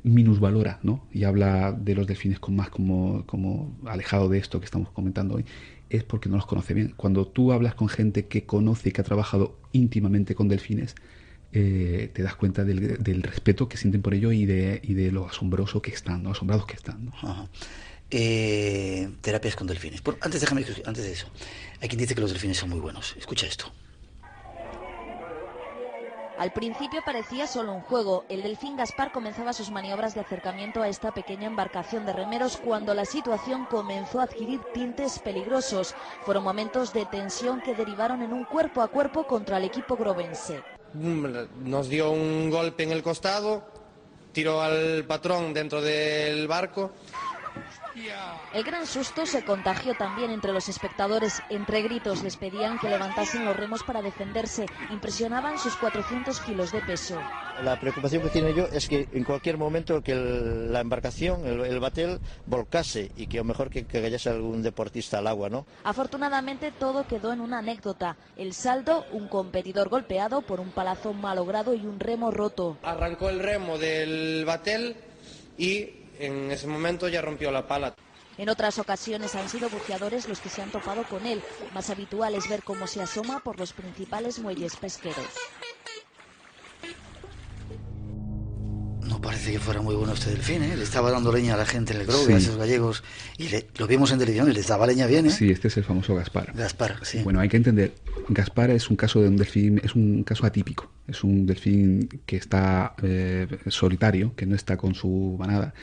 minusvalora, ¿no? Y habla de los delfines como alejado de esto que estamos comentando hoy, es porque no los conoce bien. Cuando tú hablas con gente que conoce y que ha trabajado íntimamente con delfines, te das cuenta del respeto que sienten por ello y de lo asombroso que están, ¿no? Asombrados que están, ¿no? Ajá. Terapias con delfines. Antes de eso, hay quien dice que los delfines son muy buenos. Escucha esto. Al principio parecía solo un juego. El delfín Gaspar comenzaba sus maniobras de acercamiento a esta pequeña embarcación de remeros cuando la situación comenzó a adquirir tintes peligrosos. Fueron momentos de tensión que derivaron en un cuerpo a cuerpo contra el equipo grovense. Nos dio un golpe en el costado, tiró al patrón dentro del barco. El gran susto se contagió también entre los espectadores. Entre gritos les pedían que levantasen los remos para defenderse. Impresionaban sus 400 kilos de peso. La preocupación que tiene yo es que en cualquier momento que la embarcación, el batel, volcase y que a lo mejor que cayese algún deportista al agua, ¿no? Afortunadamente todo quedó en una anécdota. El saldo, un competidor golpeado por un palazo malogrado y un remo roto. Arrancó el remo del batel y en ese momento ya rompió la pala. En otras ocasiones han sido buceadores los que se han topado con él. Más habitual es ver cómo se asoma por los principales muelles pesqueros. No parece que fuera muy bueno este delfín, ¿eh? Le estaba dando leña a la gente en el Grove, sí, a esos gallegos, y lo vimos en televisión y les daba leña bien, ¿eh? Sí, este es el famoso Gaspar. Gaspar, sí. Bueno, hay que entender, Gaspar es un caso de un delfín, es un caso atípico. Es un delfín que está solitario, que no está con su manada,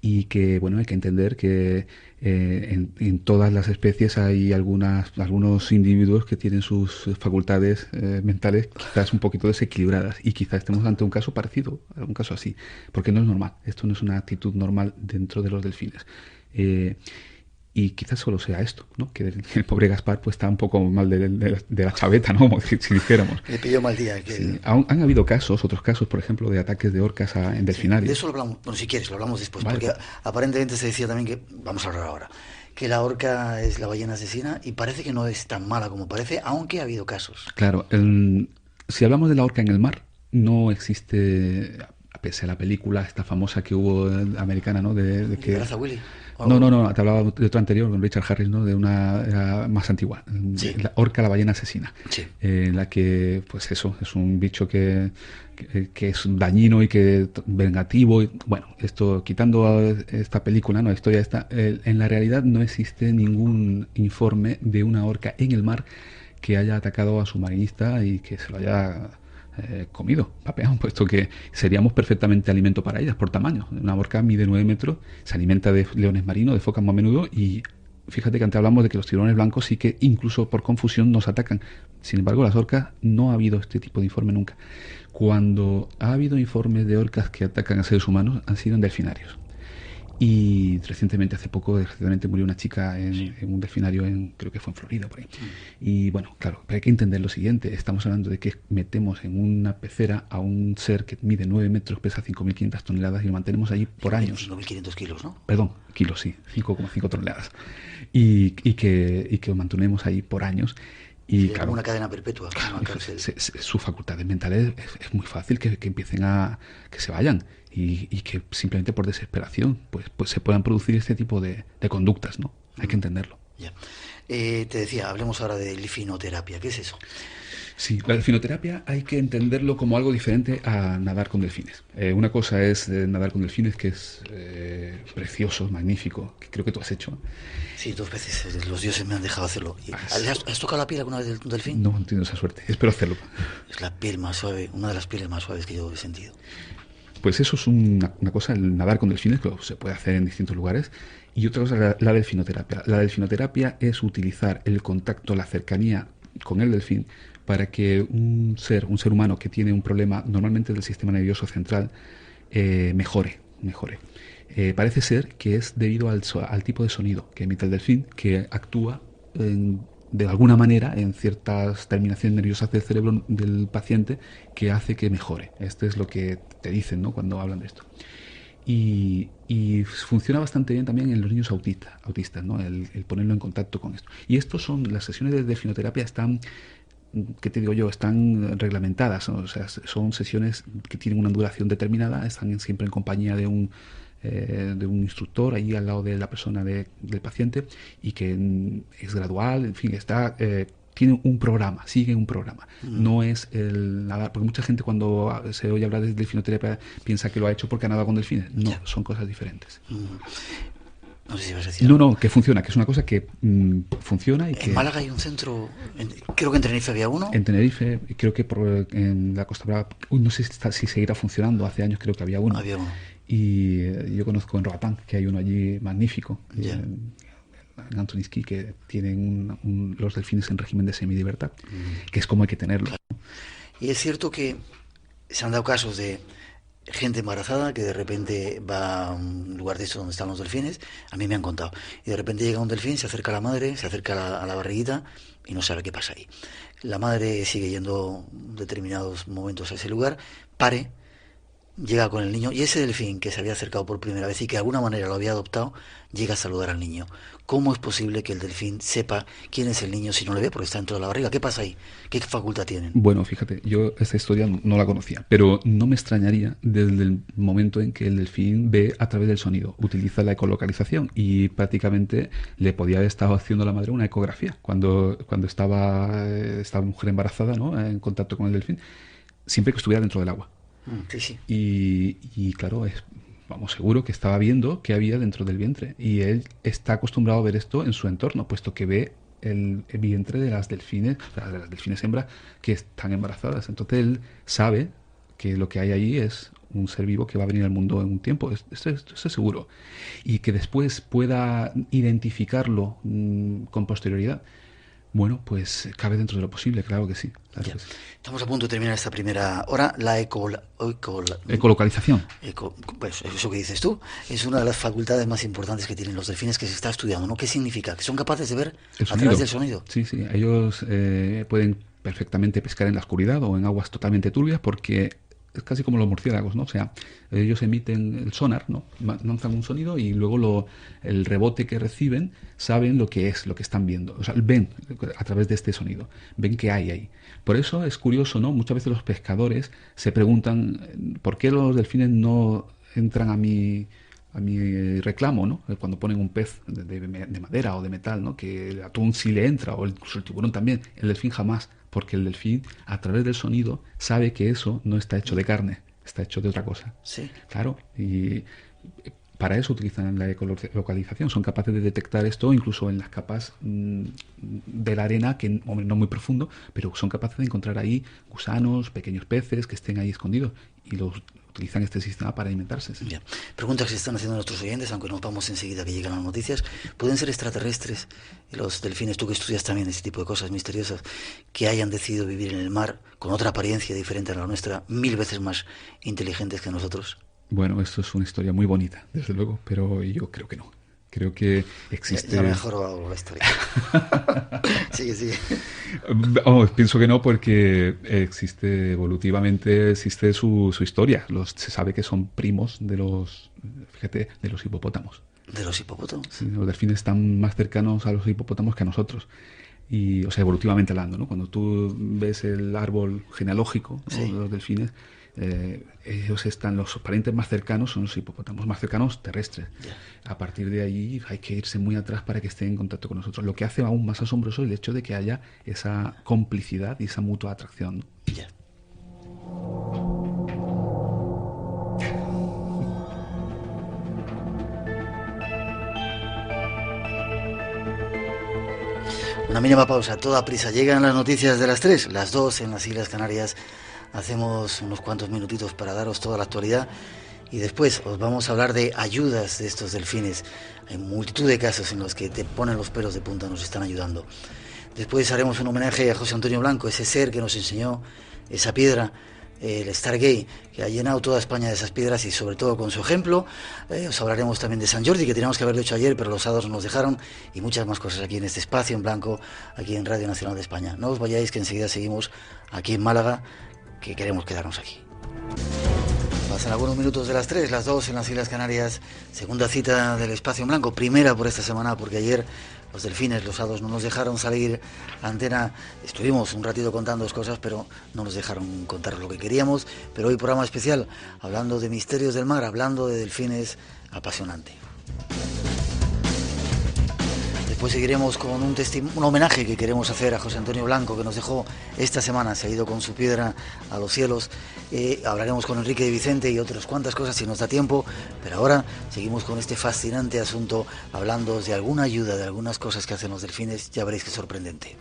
y que, bueno, hay que entender que en todas las especies hay algunos individuos que tienen sus facultades mentales quizás un poquito desequilibradas, y quizás estemos ante un caso parecido, un caso así, porque no es normal. Esto no es una actitud normal dentro de los delfines. Y quizás solo sea esto, ¿no? Que el pobre Gaspar pues está un poco mal de la chaveta, ¿no? Como si dijéramos. Le pilló mal día. Sí. Han habido otros casos, por ejemplo, de ataques de orcas en delfinarios. De eso lo hablamos, bueno, si quieres, lo hablamos después, Vale. porque aparentemente se decía también que, vamos a hablar ahora, que la orca es la ballena asesina, y parece que no es tan mala como parece, aunque ha habido casos. Claro, si hablamos de la orca en el mar, no existe, pese a la película esta famosa que hubo americana, ¿no? De que... ¿Raza Willy? No, te hablaba de otro anterior, con Richard Harris, ¿no? De una más antigua, Sí. La orca, la ballena asesina, Sí. en la que, pues eso, es un bicho que es dañino y que vengativo. Y, bueno, esto, quitando esta película, ¿no? La historia esta, en la realidad no existe ningún informe de una orca en el mar que haya atacado a su marinista y que se lo haya comido, papeado, puesto que seríamos perfectamente alimento para ellas por tamaño. Una orca mide 9 metros, se alimenta de leones marinos, de focas más a menudo, y fíjate que antes hablamos de que los tiburones blancos sí que incluso por confusión nos atacan. Sin embargo, las orcas no ha habido este tipo de informe nunca. Cuando ha habido informes de orcas que atacan a seres humanos, han sido en delfinarios. Y recientemente, hace poco, murió una chica en un delfinario, creo que fue en Florida, por ahí. Y bueno, claro, pero hay que entender lo siguiente. Estamos hablando de que metemos en una pecera a un ser que mide 9 metros, pesa 5.500 toneladas y lo mantenemos allí por años. 5.500 kilos, ¿no? Perdón, kilos, sí, 5,5 toneladas. Y que lo mantenemos ahí por años. Y Sí, claro, como una cadena perpetua, como una cárcel. su facultades mentales es muy fácil que empiecen que se vayan y que simplemente por desesperación pues se puedan producir este tipo de conductas, ¿no? Hay que entenderlo. Ya. Te decía, hablemos ahora de delfinoterapia. ¿Qué es eso? Sí, la delfinoterapia hay que entenderlo como algo diferente a nadar con delfines. Una cosa es nadar con delfines, que es precioso, magnífico, que creo que tú has hecho. Sí, 2 veces. Los dioses me han dejado hacerlo. ¿Has tocado la piel alguna vez de un delfín? No entiendo esa suerte, espero hacerlo. Es la piel más suave, una de las pieles más suaves que yo he sentido. Pues eso es una cosa, el nadar con delfines, que se puede hacer en distintos lugares. Y otra cosa es la delfinoterapia. La delfinoterapia es utilizar el contacto, la cercanía con el delfín para que un ser humano que tiene un problema normalmente del sistema nervioso central mejore. Parece ser que es debido al tipo de sonido que emite el delfín, que actúa de alguna manera en ciertas terminaciones nerviosas del cerebro del paciente, que hace que mejore. Esto es lo que te dicen, ¿no?, cuando hablan de esto. Y funciona bastante bien también en los niños autistas, ¿no? El ponerlo en contacto con esto. Y las sesiones de delfinoterapia están, ¿qué te digo yo?, están reglamentadas, ¿no? O sea, son sesiones que tienen una duración determinada, están siempre en compañía de un instructor ahí al lado de la persona del paciente, y que es gradual, en fin, tiene un programa, sigue un programa. No es el nadar, porque mucha gente cuando se oye hablar de delfinoterapia piensa que lo ha hecho porque ha nadado con delfines. No, son cosas diferentes. No sé si vas a decir. No, que funciona, que es una cosa que funciona. En Málaga hay un centro, creo que en Tenerife había uno. En Tenerife, creo que en la Costa Brava, no sé si seguirá funcionando, hace años creo que había uno. Y yo conozco en Roatán que hay uno allí magnífico, en Anthony Ski, que tienen los delfines en régimen de semidibertad, que es como hay que tenerlo. Claro. Y es cierto que se han dado casos de gente embarazada que de repente va a un lugar de estos donde están los delfines, a mí me han contado, y de repente llega un delfín, se acerca a la madre, se acerca a la barriguita y no sabe qué pasa ahí. La madre sigue yendo determinados momentos a ese lugar, llega con el niño, y ese delfín que se había acercado por primera vez y que de alguna manera lo había adoptado, llega a saludar al niño. ¿Cómo es posible que el delfín sepa quién es el niño si no le ve porque está dentro de la barriga? ¿Qué pasa ahí? ¿Qué facultad tienen? Bueno, fíjate, yo esta historia no la conocía, pero no me extrañaría desde el momento en que el delfín ve a través del sonido, utiliza la ecolocalización, y prácticamente le podía haber estado haciendo a la madre una ecografía cuando estaba esta mujer embarazada, ¿no?, en contacto con el delfín, siempre que estuviera dentro del agua. Sí. Y claro, seguro que estaba viendo qué había dentro del vientre, y él está acostumbrado a ver esto en su entorno, puesto que ve el vientre de las delfines, o sea, de las delfines hembras que están embarazadas. Entonces él sabe que lo que hay ahí es un ser vivo que va a venir al mundo en un tiempo, esto es seguro. Y que después pueda identificarlo con posterioridad, bueno, pues cabe dentro de lo posible, claro que sí. Claro que sí. Estamos a punto de terminar esta primera hora. La ecolocalización. Pues eso que dices tú es una de las facultades más importantes que tienen los delfines que se está estudiando, ¿no? ¿Qué significa? Que son capaces de ver a través del sonido. Sí, ellos pueden perfectamente pescar en la oscuridad o en aguas totalmente turbias porque es casi como los murciélagos, ¿no? O sea, ellos emiten el sonar, ¿no? Lanzan un sonido y luego el rebote que reciben saben lo que es, lo que están viendo. O sea, ven a través de este sonido, ven qué hay ahí. Por eso es curioso, ¿no? Muchas veces los pescadores se preguntan ¿por qué los delfines no entran a mi reclamo, ¿no? Cuando ponen un pez de madera o de metal, ¿no? Que el atún sí le entra, o incluso el tiburón también, el delfín jamás, porque el delfín, a través del sonido, sabe que eso no está hecho de carne, está hecho de otra cosa. Sí. Claro, y para eso utilizan la ecolocalización, son capaces de detectar esto incluso en las capas de la arena, que no muy profundo, pero son capaces de encontrar ahí gusanos, pequeños peces que estén ahí escondidos, y los utilizan este sistema para alimentarse. ¿Sí? Bien. Preguntas que se están haciendo nuestros oyentes, aunque nos vamos enseguida que llegan las noticias. ¿Pueden ser extraterrestres los delfines, tú que estudias también ese tipo de cosas misteriosas, que hayan decidido vivir en el mar con otra apariencia diferente a la nuestra, 1000 veces más inteligentes que nosotros? Bueno, esto es una historia muy bonita, desde luego, pero yo creo que no. Creo que existe... Ya mejoró la historia. Sigue. Pienso que no, porque evolutivamente existe su historia. Se sabe que son primos de los hipopótamos. ¿De los hipopótamos? Sí, los delfines están más cercanos a los hipopótamos que a nosotros. Y, o sea, evolutivamente hablando, ¿no? Cuando tú ves el árbol genealógico, ¿no? Sí. De los delfines, los parientes más cercanos son los hipopótamos más cercanos terrestres. Yeah. A partir de ahí hay que irse muy atrás para que estén en contacto con nosotros. Lo que hace aún más asombroso el hecho de que haya esa complicidad y esa mutua atracción, ¿no? Yeah. Una mínima pausa, toda prisa. Llegan las noticias de las 3, las 2 en las Islas Canarias. Hacemos unos cuantos minutitos para daros toda la actualidad y después os vamos a hablar de ayudas de estos delfines. Hay multitud de casos en los que te ponen los pelos de punta, nos están ayudando. Después haremos un homenaje a José Antonio Blanco, ese ser que nos enseñó esa piedra, el Stargate, que ha llenado toda España de esas piedras y sobre todo con su ejemplo. Os hablaremos también de San Jordi, que teníamos que haberlo hecho ayer, pero los sábados no nos dejaron, y muchas más cosas aquí en este espacio en blanco, aquí en Radio Nacional de España. No os vayáis, que enseguida seguimos aquí en Málaga, que queremos quedarnos aquí. Pasan algunos minutos de las 3, las 2 en las Islas Canarias, segunda cita del Espacio en Blanco, primera por esta semana, porque ayer los delfines, los hados, no nos dejaron salir a antena. Estuvimos un ratito contando cosas, pero no nos dejaron contar lo que queríamos. Pero hoy programa especial, hablando de misterios del mar, hablando de delfines, apasionante. Después seguiremos con un homenaje que queremos hacer a José Antonio Blanco, que nos dejó esta semana, se ha ido con su piedra a los cielos. Hablaremos con Enrique de Vicente y otras cuantas cosas si nos da tiempo, pero ahora seguimos con este fascinante asunto, hablando de alguna ayuda, de algunas cosas que hacen los delfines. Ya veréis qué sorprendente.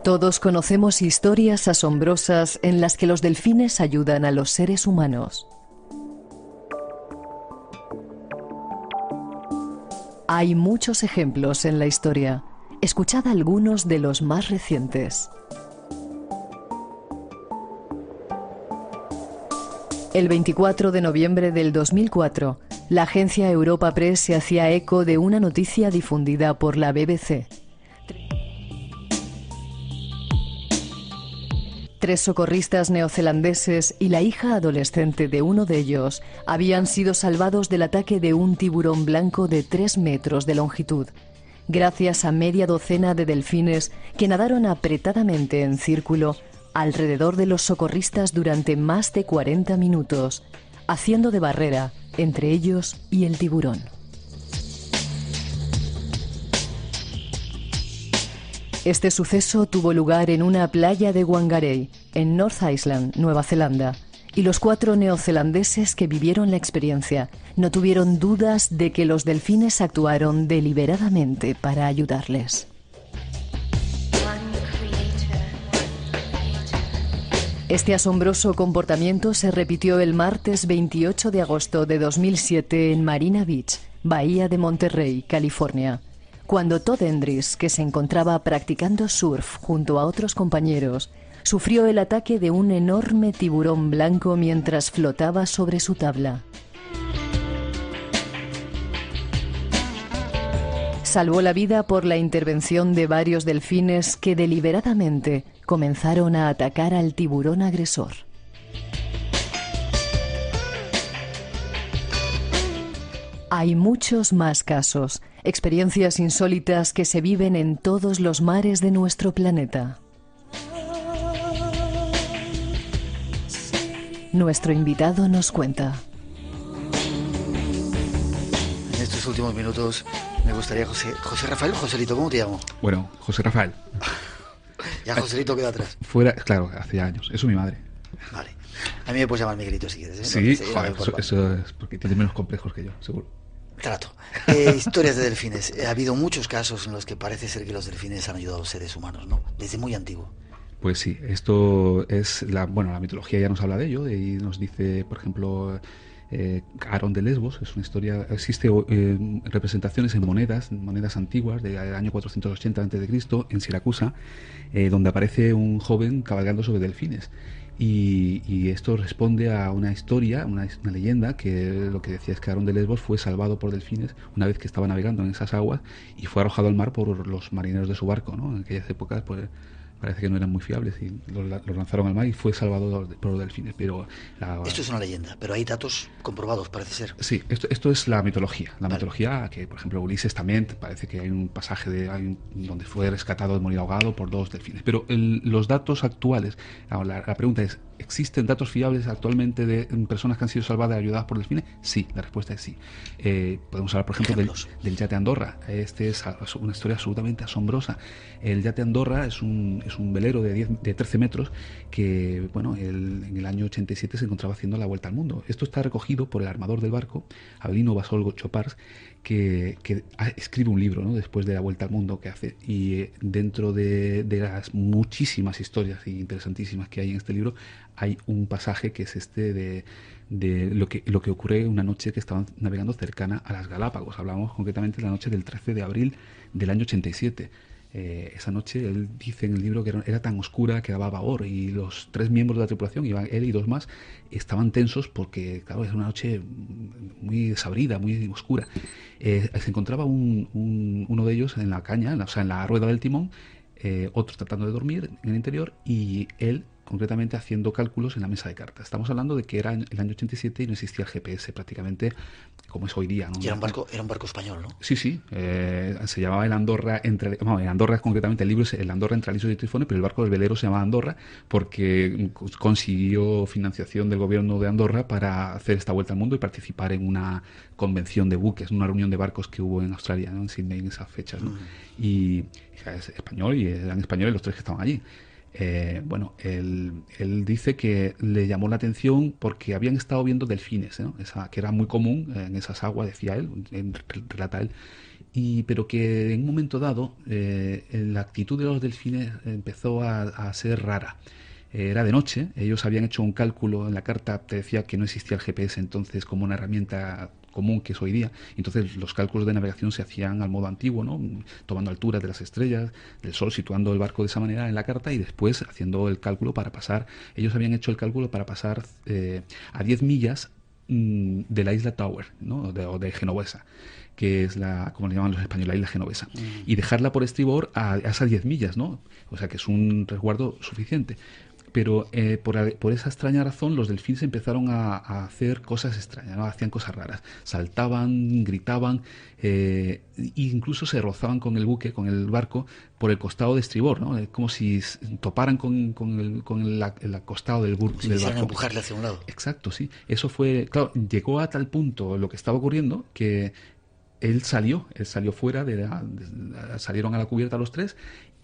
Todos conocemos historias asombrosas en las que los delfines ayudan a los seres humanos. Hay muchos ejemplos en la historia. Escuchad algunos de los más recientes. El 24 de noviembre del 2004, la agencia Europa Press se hacía eco de una noticia difundida por la BBC. 3 socorristas neozelandeses y la hija adolescente de uno de ellos habían sido salvados del ataque de un tiburón blanco de 3 metros de longitud, gracias a media docena de delfines que nadaron apretadamente en círculo alrededor de los socorristas durante más de 40 minutos, haciendo de barrera entre ellos y el tiburón. Este suceso tuvo lugar en una playa de Whangarei, en North Island, Nueva Zelanda, y los 4 neozelandeses que vivieron la experiencia no tuvieron dudas de que los delfines actuaron deliberadamente para ayudarles. Este asombroso comportamiento se repitió el martes 28 de agosto de 2007 en Marina Beach, Bahía de Monterrey, California, cuando Todd Endris, que se encontraba practicando surf junto a otros compañeros, sufrió el ataque de un enorme tiburón blanco mientras flotaba sobre su tabla. Salvó la vida por la intervención de varios delfines que deliberadamente comenzaron a atacar al tiburón agresor. Hay muchos más casos, experiencias insólitas que se viven en todos los mares de nuestro planeta. Nuestro invitado nos cuenta. En estos últimos minutos me gustaría, José Rafael, Joselito, ¿cómo te llamo? Bueno, José Rafael. Ya Joselito queda atrás. Fuera, claro, hace años. Es mi madre. Vale. A mí me puedes llamar Miguelito si quieres, ¿eh? Sí, joder, eso es porque tiene menos complejos que yo, seguro. Trato. Historias de delfines. Ha habido muchos casos en los que parece ser que los delfines han ayudado a los seres humanos, ¿no? Desde muy antiguo. Pues sí, esto es la mitología ya nos habla de ello y nos dice, por ejemplo, Aarón de Lesbos, es una historia, existe representaciones en monedas antiguas del año 480 a.C. en Siracusa, donde aparece un joven cabalgando sobre delfines. Y esto responde a una historia, una leyenda, que lo que decía es que Aarón de Lesbos fue salvado por delfines una vez que estaba navegando en esas aguas y fue arrojado al mar por los marineros de su barco, ¿no? En aquellas épocas, pues parece que no eran muy fiables y los lanzaron al mar y fue salvado por los delfines. Pero esto es una leyenda, pero hay datos comprobados, parece ser. Sí, esto es la mitología. La mitología, que por ejemplo Ulises también, parece que hay un pasaje donde fue rescatado de morir ahogado por 2 delfines. Pero los datos actuales, la pregunta es, ¿existen datos fiables actualmente de personas que han sido salvadas y ayudadas por delfines? Sí, la respuesta es sí. Podemos hablar, por ejemplo, del yate Andorra. Este es una historia absolutamente asombrosa. El yate Andorra es un velero de 13 metros que, bueno, en el año 87 se encontraba haciendo la vuelta al mundo. Esto está recogido por el armador del barco, Abelino Basol Chopars, que escribe un libro, ¿no?, después de la vuelta al mundo que hace. Y dentro de las muchísimas historias interesantísimas que hay en este libro, hay un pasaje que es de lo que ocurre una noche que estaban navegando cercana a las Galápagos. Hablamos concretamente de la noche del 13 de abril del año 87. Esa noche él dice en el libro que era tan oscura que daba pavor, y los 3 miembros de la tripulación, él y 2 más, estaban tensos porque, claro, era una noche muy desabrida, muy oscura. Se encontraba uno de ellos en la caña, o sea, en la rueda del timón, otros tratando de dormir en el interior, y él concretamente haciendo cálculos en la mesa de cartas. Estamos hablando de que era el año 87 y no existía el GPS prácticamente como es hoy día, ¿no? Y era un barco español, ¿no? Sí, se llamaba el Andorra, en Andorra concretamente el libro es el Andorra entre Alisos y Trifones, pero el barco del velero se llamaba Andorra porque consiguió financiación del gobierno de Andorra para hacer esta vuelta al mundo y participar en una convención de buques, una reunión de barcos que hubo en Australia, ¿no?, en Sydney en esas fechas, ¿no? Y es español, y eran españoles los 3 que estaban allí. Él dice que le llamó la atención porque habían estado viendo delfines, ¿no?, que era muy común en esas aguas, decía él, relata él, pero que en un momento dado la actitud de los delfines empezó a ser rara. Era de noche, ellos habían hecho un cálculo en la carta, te decía que no existía el GPS entonces como una herramienta común que es hoy día, entonces los cálculos de navegación se hacían al modo antiguo, ¿no?, tomando alturas de las estrellas, del sol, situando el barco de esa manera en la carta y después haciendo el cálculo para pasar. Ellos habían hecho el cálculo para pasar a 10 millas de la isla Tower, ¿no?, o de Genovesa, que es como le llaman los españoles, la isla Genovesa, y dejarla por estribor a esas 10 millas, ¿no?, o sea que es un resguardo suficiente. Pero por esa extraña razón los delfines empezaron a hacer cosas extrañas, ¿no? Hacían cosas raras, saltaban, gritaban, e incluso se rozaban con el buque, con el barco, por el costado de estribor, ¿no? Como si toparan con el costado del barco. Empujarle hacia un lado. Exacto, sí. Eso fue, claro, llegó a tal punto lo que estaba ocurriendo que él salió fuera, salieron a la cubierta los 3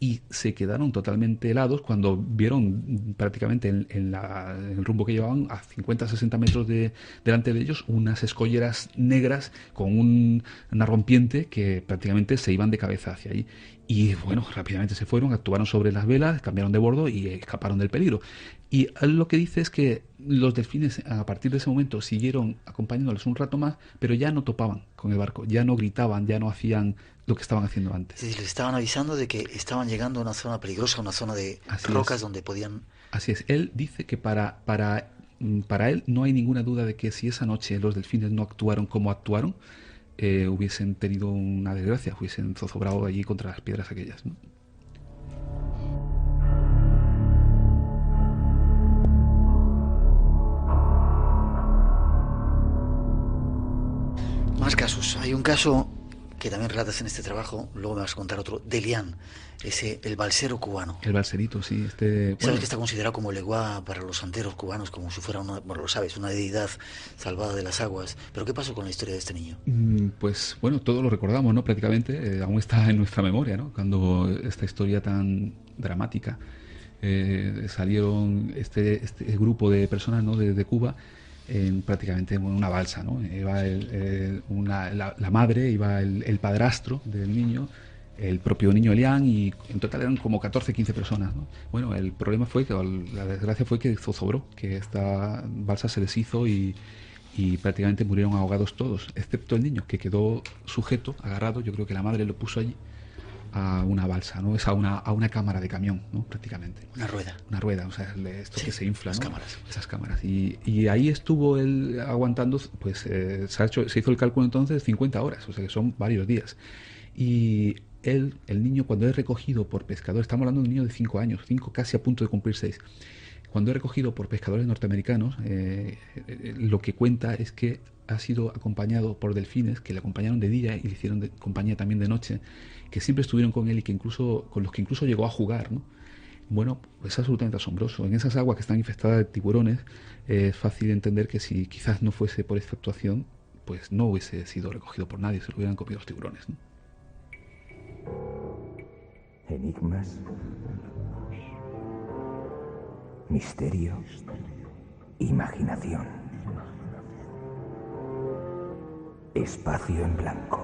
y se quedaron totalmente helados cuando vieron prácticamente en el rumbo que llevaban a 50-60 metros delante de ellos unas escolleras negras con una rompiente que prácticamente se iban de cabeza hacia ahí. Y bueno, rápidamente se fueron, actuaron sobre las velas, cambiaron de bordo y escaparon del peligro. Y él lo que dice es que los delfines a partir de ese momento siguieron acompañándoles un rato más, pero ya no topaban con el barco, ya no gritaban, ya no hacían lo que estaban haciendo antes. Es decir, les estaban avisando de que estaban llegando a una zona peligrosa, una zona de rocas donde podían... Así es. Él dice que para él no hay ninguna duda de que si esa noche los delfines no actuaron como actuaron, hubiesen tenido una desgracia, hubiesen zozobrado allí contra las piedras aquellas, ¿no? Más casos. Hay un caso que también relatas en este trabajo, luego me vas a contar otro, de Elián, el balsero cubano. El balserito, sí. Sabes que está considerado como el Eguá para los santeros cubanos, como si fuera lo sabes, una deidad salvada de las aguas. ¿Pero qué pasó con la historia de este niño? Pues bueno, todos lo recordamos, ¿no? Prácticamente, aún está en nuestra memoria, ¿no? Cuando esta historia tan dramática salieron este grupo de personas, ¿no? de Cuba, prácticamente en una balsa, ¿no? Iba la madre, iba el padrastro del niño, el propio niño Elián, y en total eran como 14-15 personas, ¿no? Bueno, el problema fue que, la desgracia fue que zozobró, que esta balsa se deshizo y prácticamente murieron ahogados todos, excepto el niño, que quedó sujeto, agarrado. Yo creo que la madre lo puso allí a una balsa, ¿no? Es a una cámara de camión, ¿no? Prácticamente. Una rueda, o sea, esto sí, que se infla, ¿no? Cámaras. Esas cámaras. Y ahí estuvo él aguantando, pues se hizo el cálculo entonces 50 horas, o sea que son varios días. Y el niño, cuando es recogido por pescadores, estamos hablando de un niño de 5 años, 5 casi a punto de cumplir 6, cuando es recogido por pescadores norteamericanos, lo que cuenta es que ha sido acompañado por delfines que le acompañaron de día y le hicieron compañía también de noche, que siempre estuvieron con él y que con los que incluso llegó a jugar, ¿no? Bueno, pues es absolutamente asombroso. En esas aguas que están infestadas de tiburones, es fácil entender que si quizás no fuese por esta actuación, pues no hubiese sido recogido por nadie, se lo hubieran comido los tiburones, ¿no? Enigmas, misterio, imaginación. Espacio en blanco.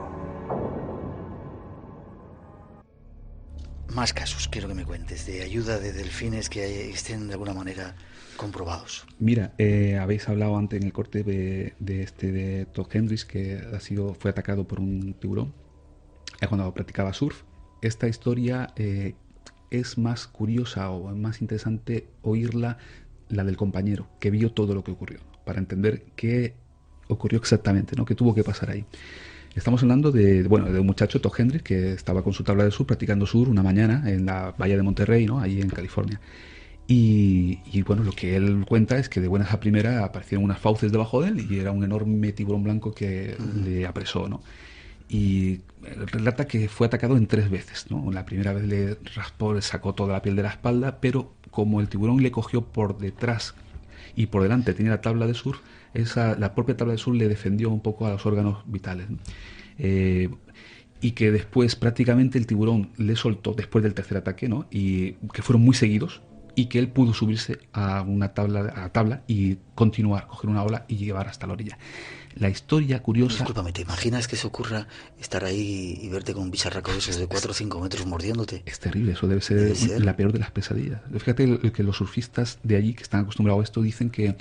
Más casos, quiero que me cuentes, de ayuda de delfines que estén de alguna manera comprobados. Mira, habéis hablado antes en el corte de Todd Hendricks, que fue atacado por un tiburón cuando practicaba surf. Esta historia es más curiosa o más interesante oírla, la del compañero, que vio todo lo que ocurrió, para entender qué ocurrió exactamente, ¿no? ¿Qué tuvo que pasar ahí? Estamos hablando de un muchacho, Todd Hendricks, que estaba con su tabla de surf practicando surf una mañana en la bahía de Monterrey, ¿no? Allí en California. Y bueno, lo que él cuenta es que de buenas a primeras aparecieron unas fauces debajo de él y era un enorme tiburón blanco que le apresó, ¿no? Y relata que fue atacado en 3 veces, ¿no? La primera vez le raspó, le sacó toda la piel de la espalda, pero como el tiburón le cogió por detrás y por delante tenía la tabla de surf, la propia tabla de surf le defendió un poco a los órganos vitales, ¿no? Y que después prácticamente el tiburón le soltó después del tercer ataque, ¿no? Y que fueron muy seguidos, y que él pudo subirse a la tabla y continuar, coger una ola y llevar hasta la orilla. La historia curiosa... Discúlpame, ¿te imaginas que eso ocurra, estar ahí y verte con un bicharraco de esos de 4 o 5 metros mordiéndote? Es terrible, eso debe ser la peor de las pesadillas. Fíjate que los surfistas de allí, que están acostumbrados a esto, dicen que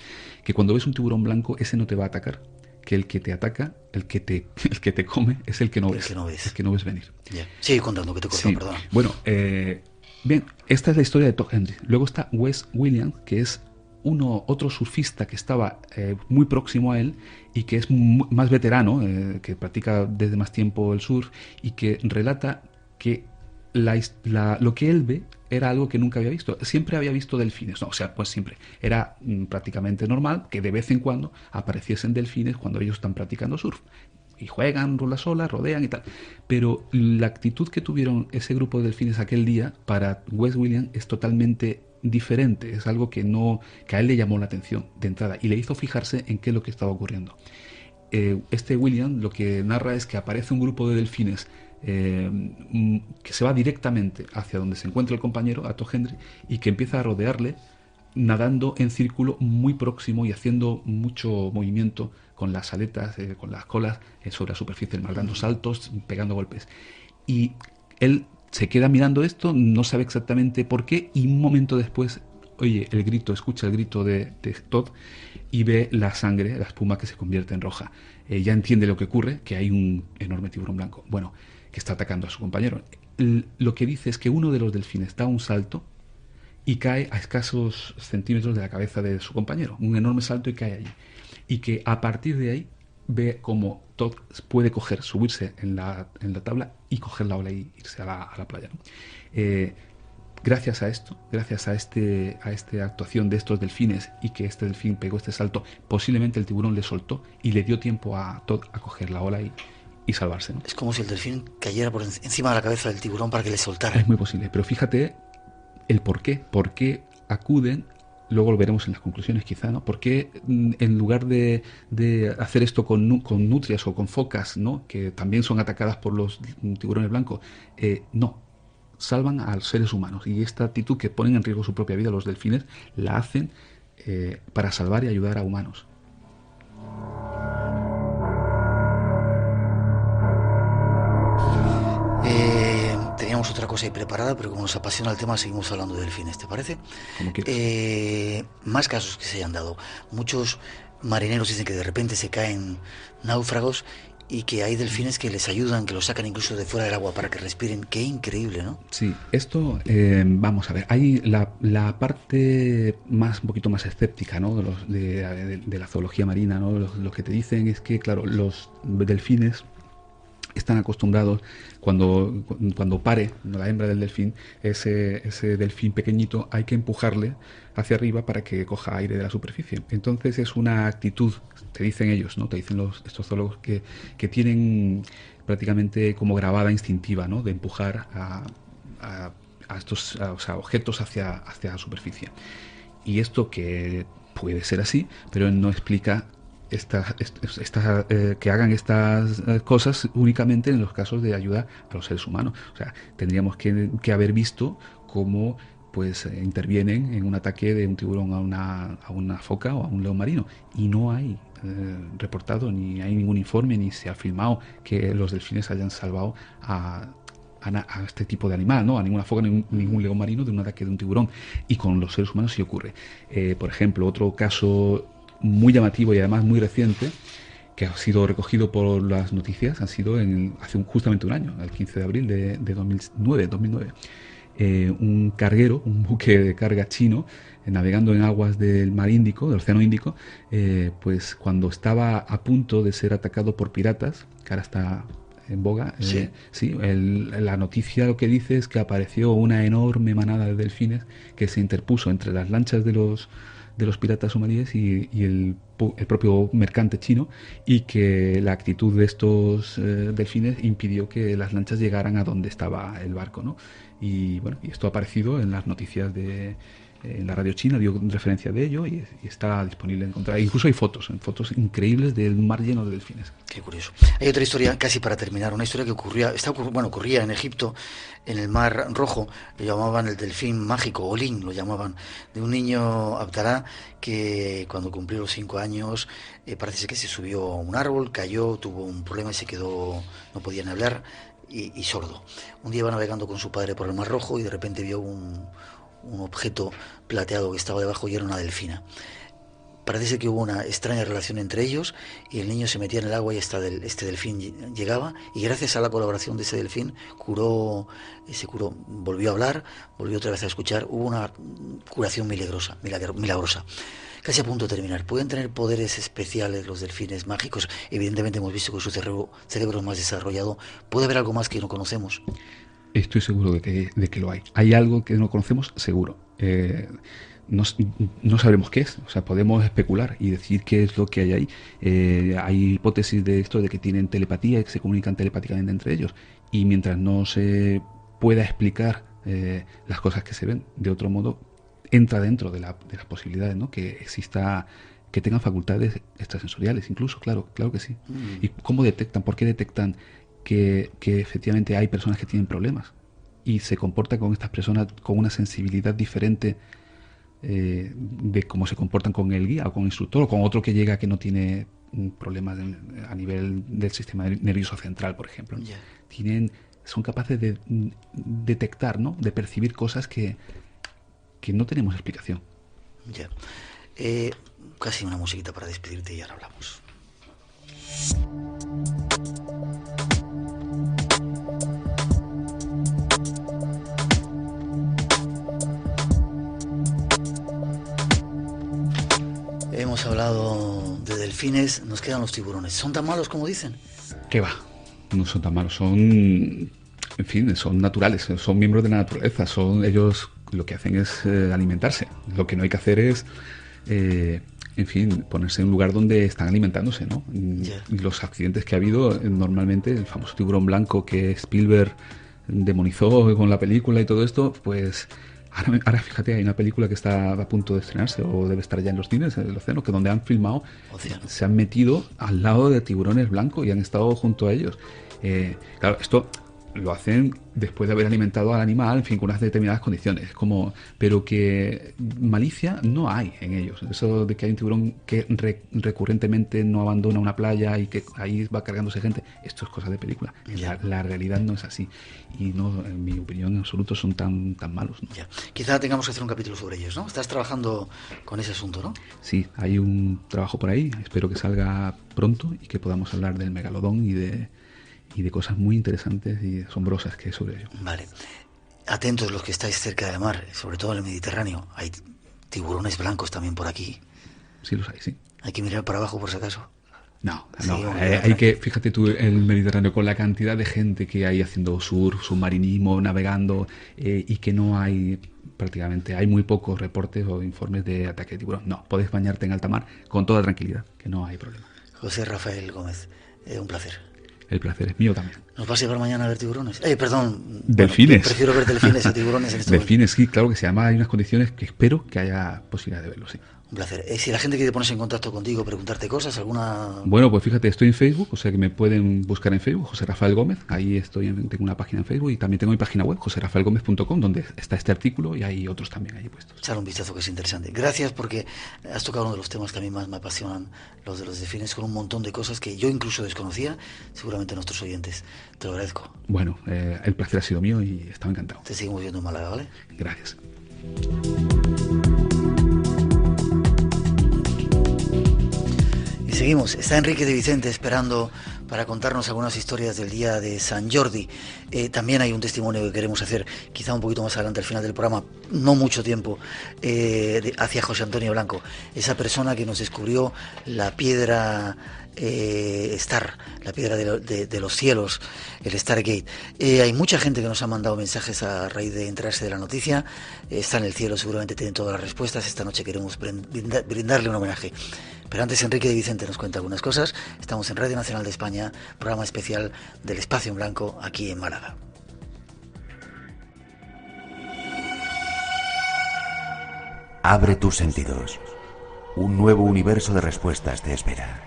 cuando ves un tiburón blanco, ese no te va a atacar, que el que te ataca, el que te come, es el que no ves. El que no ves venir. Ya. Sigue contando, que te cortó, perdón. Bueno, bien, esta es la historia de Todd Hendricks. Luego está Wes Williams, que es otro surfista que estaba muy próximo a él y que es más veterano, que practica desde más tiempo el surf, y que relata que lo que él ve era algo que nunca había visto. Siempre había visto delfines, pues siempre. Era prácticamente normal que de vez en cuando apareciesen delfines cuando ellos están practicando surf. Y juegan, las olas, rodean y tal. Pero la actitud que tuvieron ese grupo de delfines aquel día para Wes Williams es totalmente diferente. Es algo que a él le llamó la atención de entrada y le hizo fijarse en qué es lo que estaba ocurriendo. Williams lo que narra es que aparece un grupo de delfines que se va directamente hacia donde se encuentra el compañero, Ato Hendry, y que empieza a rodearle nadando en círculo muy próximo y haciendo mucho movimiento con las aletas, con las colas sobre la superficie del mar, dando saltos, pegando golpes. Y él se queda mirando esto, no sabe exactamente por qué, y un momento después escucha el grito de Todd y ve la sangre, la espuma que se convierte en roja. Ya entiende lo que ocurre, que hay un enorme tiburón blanco, que está atacando a su compañero. Lo que dice es que uno de los delfines da un salto y cae a escasos centímetros de la cabeza de su compañero, un enorme salto, y cae allí. Y que a partir de ahí ve cómo Todd puede subirse en la tabla y coger la ola y irse a la playa, ¿no? Gracias a esto, gracias a esta actuación de estos delfines, y que este delfín pegó este salto, posiblemente el tiburón le soltó y le dio tiempo a Todd a coger la ola y salvarse, ¿no? Es como si el delfín cayera por encima de la cabeza del tiburón para que le soltara. Es muy posible, pero fíjate el por qué acuden. Luego lo veremos en las conclusiones quizá, ¿no? ¿Por qué en lugar de hacer esto con nutrias o con focas, ¿no?, que también son atacadas por los tiburones blancos, no, salvan a los seres humanos? Y esta actitud, que ponen en riesgo su propia vida los delfines, la hacen para salvar y ayudar a humanos. Teníamos otra cosa ahí preparada, pero como nos apasiona el tema, seguimos hablando de delfines, ¿te parece? Como quieras. Más casos que se hayan dado. Muchos marineros dicen que de repente se caen náufragos y que hay delfines que les ayudan, que los sacan incluso de fuera del agua para que respiren. Qué increíble, ¿no? Sí, esto, vamos a ver, hay la parte un poquito más escéptica, ¿no?, de la zoología marina, ¿no? Lo que te dicen es que, claro, los delfines están acostumbrados, cuando pare la hembra del delfín, ese delfín pequeñito hay que empujarle hacia arriba para que coja aire de la superficie. Entonces es una actitud, te dicen ellos, ¿no?, te dicen estos zoólogos, que tienen prácticamente como grabada instintiva, ¿no?, de empujar a estos objetos hacia la superficie. Y esto, que puede ser así, pero no explica que hagan estas cosas únicamente en los casos de ayuda a los seres humanos. O sea, tendríamos que haber visto cómo intervienen en un ataque de un tiburón a una foca o a un león marino, y no hay reportado, ni hay ningún informe, ni se ha filmado que los delfines hayan salvado a este tipo de animal, ¿no?, a ninguna foca, ningún león marino, de un ataque de un tiburón. Y con los seres humanos sí ocurre. Por ejemplo, otro caso muy llamativo y además muy reciente, que ha sido recogido por las noticias, ha sido hace justamente un año, el 15 de abril de 2009. Un carguero, un buque de carga chino, navegando en aguas del mar Índico, del Océano Índico, cuando estaba a punto de ser atacado por piratas, que ahora está en boga, la noticia lo que dice es que apareció una enorme manada de delfines que se interpuso entre las lanchas de los piratas somalíes y el propio mercante chino, y que la actitud de estos delfines impidió que las lanchas llegaran a donde estaba el barco, ¿no? Y esto ha aparecido en las noticias en la radio china, dio referencia de ello, y está disponible en encontrar. Incluso hay fotos increíbles del mar lleno de delfines. Qué curioso. Hay otra historia, casi para terminar, una historia que ocurría en Egipto, en el Mar Rojo. Lo llamaban el delfín mágico, Olin lo llamaban, de un niño Abdalá que cuando cumplió los 5 años parece que se subió a un árbol, cayó, tuvo un problema y se quedó, no podían hablar, y sordo. Un día iba navegando con su padre por el Mar Rojo y de repente vio un objeto plateado que estaba debajo, y era una delfina. Parece ser que hubo una extraña relación entre ellos, y el niño se metía en el agua y este delfín llegaba, y gracias a la colaboración de ese delfín se curó, volvió a hablar, volvió otra vez a escuchar. Hubo una curación milagrosa. Casi a punto de terminar. ¿Pueden tener poderes especiales los delfines mágicos? Evidentemente hemos visto que su cerebro es más desarrollado. ¿Puede haber algo más que no conocemos? Estoy seguro de que lo hay. Hay algo que no conocemos, seguro. No sabremos qué es. O sea, podemos especular y decir qué es lo que hay ahí. Hay hipótesis de esto, de que tienen telepatía y que se comunican telepáticamente entre ellos. Y mientras no se pueda explicar las cosas que se ven de otro modo, entra dentro de las posibilidades, ¿no?, que exista, que tengan facultades extrasensoriales incluso, claro que sí. ¿Y cómo detectan? ¿Por qué detectan que efectivamente hay personas que tienen problemas y se comportan con estas personas con una sensibilidad diferente de cómo se comportan con el guía o con el instructor o con otro que llega que no tiene problemas a nivel del sistema nervioso central, por ejemplo. Son capaces de detectar, ¿no? De percibir cosas que no tenemos explicación. Ya. Casi una musiquita para despedirte y ahora hablamos. Hemos hablado de delfines, nos quedan los tiburones. ¿Son tan malos como dicen? ¿Qué va? No son tan malos, en fin, son naturales, son miembros de la naturaleza, ellos lo que hacen es alimentarse. Lo que no hay que hacer es, en fin, ponerse en un lugar donde están alimentándose, ¿no? Yeah. Los accidentes que ha habido, normalmente, el famoso tiburón blanco que Spielberg demonizó con la película y todo esto, pues ahora fíjate, hay una película que está a punto de estrenarse o debe estar ya en los cines, en el océano, que donde han filmado, se han metido al lado de tiburones blancos y han estado junto a ellos. Claro, esto lo hacen después de haber alimentado al animal, en fin, con unas determinadas condiciones, pero que malicia no hay en ellos. Eso de que hay un tiburón que recurrentemente no abandona una playa y que ahí va cargándose gente, esto es cosa de película. La realidad no es así y no, en mi opinión, en absoluto son tan malos, ¿no? Ya. Quizá tengamos que hacer un capítulo sobre ellos, ¿no? Estás trabajando con ese asunto, ¿no? Sí, hay un trabajo por ahí, espero que salga pronto y que podamos hablar del megalodón y de cosas muy interesantes y asombrosas que hay sobre ello. Vale. Atentos los que estáis cerca del mar, sobre todo en el Mediterráneo. Hay tiburones blancos también por aquí. Sí, los hay, sí. Hay que mirar para abajo por si acaso. No, hay que, fíjate tú, el Mediterráneo con la cantidad de gente que hay haciendo surf, submarinismo, navegando, y que no hay, prácticamente, hay muy pocos reportes o informes de ataque de tiburón. No, puedes bañarte en alta mar con toda tranquilidad, que no hay problema. José Rafael Gómez, un placer. El placer es mío también. ¿Nos vas a llevar mañana a ver tiburones? Perdón. Delfines. Bueno, prefiero ver delfines o tiburones en este Delfines, sí, claro que se llama. Hay unas condiciones que espero que haya posibilidad de verlos, sí. Un placer. Si la gente quiere ponerse en contacto contigo, preguntarte cosas, alguna... Bueno, pues fíjate, estoy en Facebook, o sea que me pueden buscar en Facebook, José Rafael Gómez. Ahí tengo una página en Facebook y también tengo mi página web, joserafaelgomez.com, donde está este artículo y hay otros también ahí puestos. Echar un vistazo que es interesante. Gracias porque has tocado uno de los temas que a mí más me apasionan, los de los delfines, con un montón de cosas que yo incluso desconocía, seguramente nuestros oyentes. Te lo agradezco. Bueno, el placer ha sido mío y estaba encantado. Te seguimos viendo en Málaga, ¿vale? Gracias. Y seguimos. Está Enrique de Vicente esperando para contarnos algunas historias del día de San Jordi. También hay un testimonio que queremos hacer, quizá un poquito más adelante al final del programa, no mucho tiempo, hacia José Antonio Blanco, esa persona que nos descubrió la piedra Star, la piedra de los cielos, el Stargate. Hay mucha gente que nos ha mandado mensajes a raíz de enterarse de la noticia. Está en el cielo, seguramente tienen todas las respuestas. Esta noche queremos brindarle un homenaje. Pero antes Enrique de Vicente nos cuenta algunas cosas. Estamos en Radio Nacional de España, programa especial del Espacio en Blanco, aquí en Málaga. Abre tus sentidos. Un nuevo universo de respuestas te espera.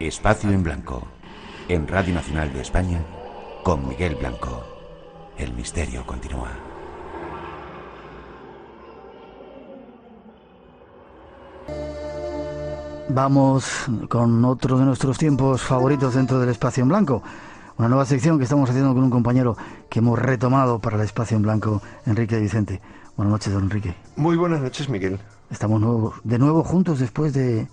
Espacio en Blanco, en Radio Nacional de España, con Miguel Blanco. El misterio continúa. Vamos con otro de nuestros tiempos favoritos dentro del Espacio en Blanco. Una nueva sección que estamos haciendo con un compañero que hemos retomado para el Espacio en Blanco, Enrique de Vicente. Buenas noches, don Enrique. Muy buenas noches, Miguel. Estamos de nuevo juntos después de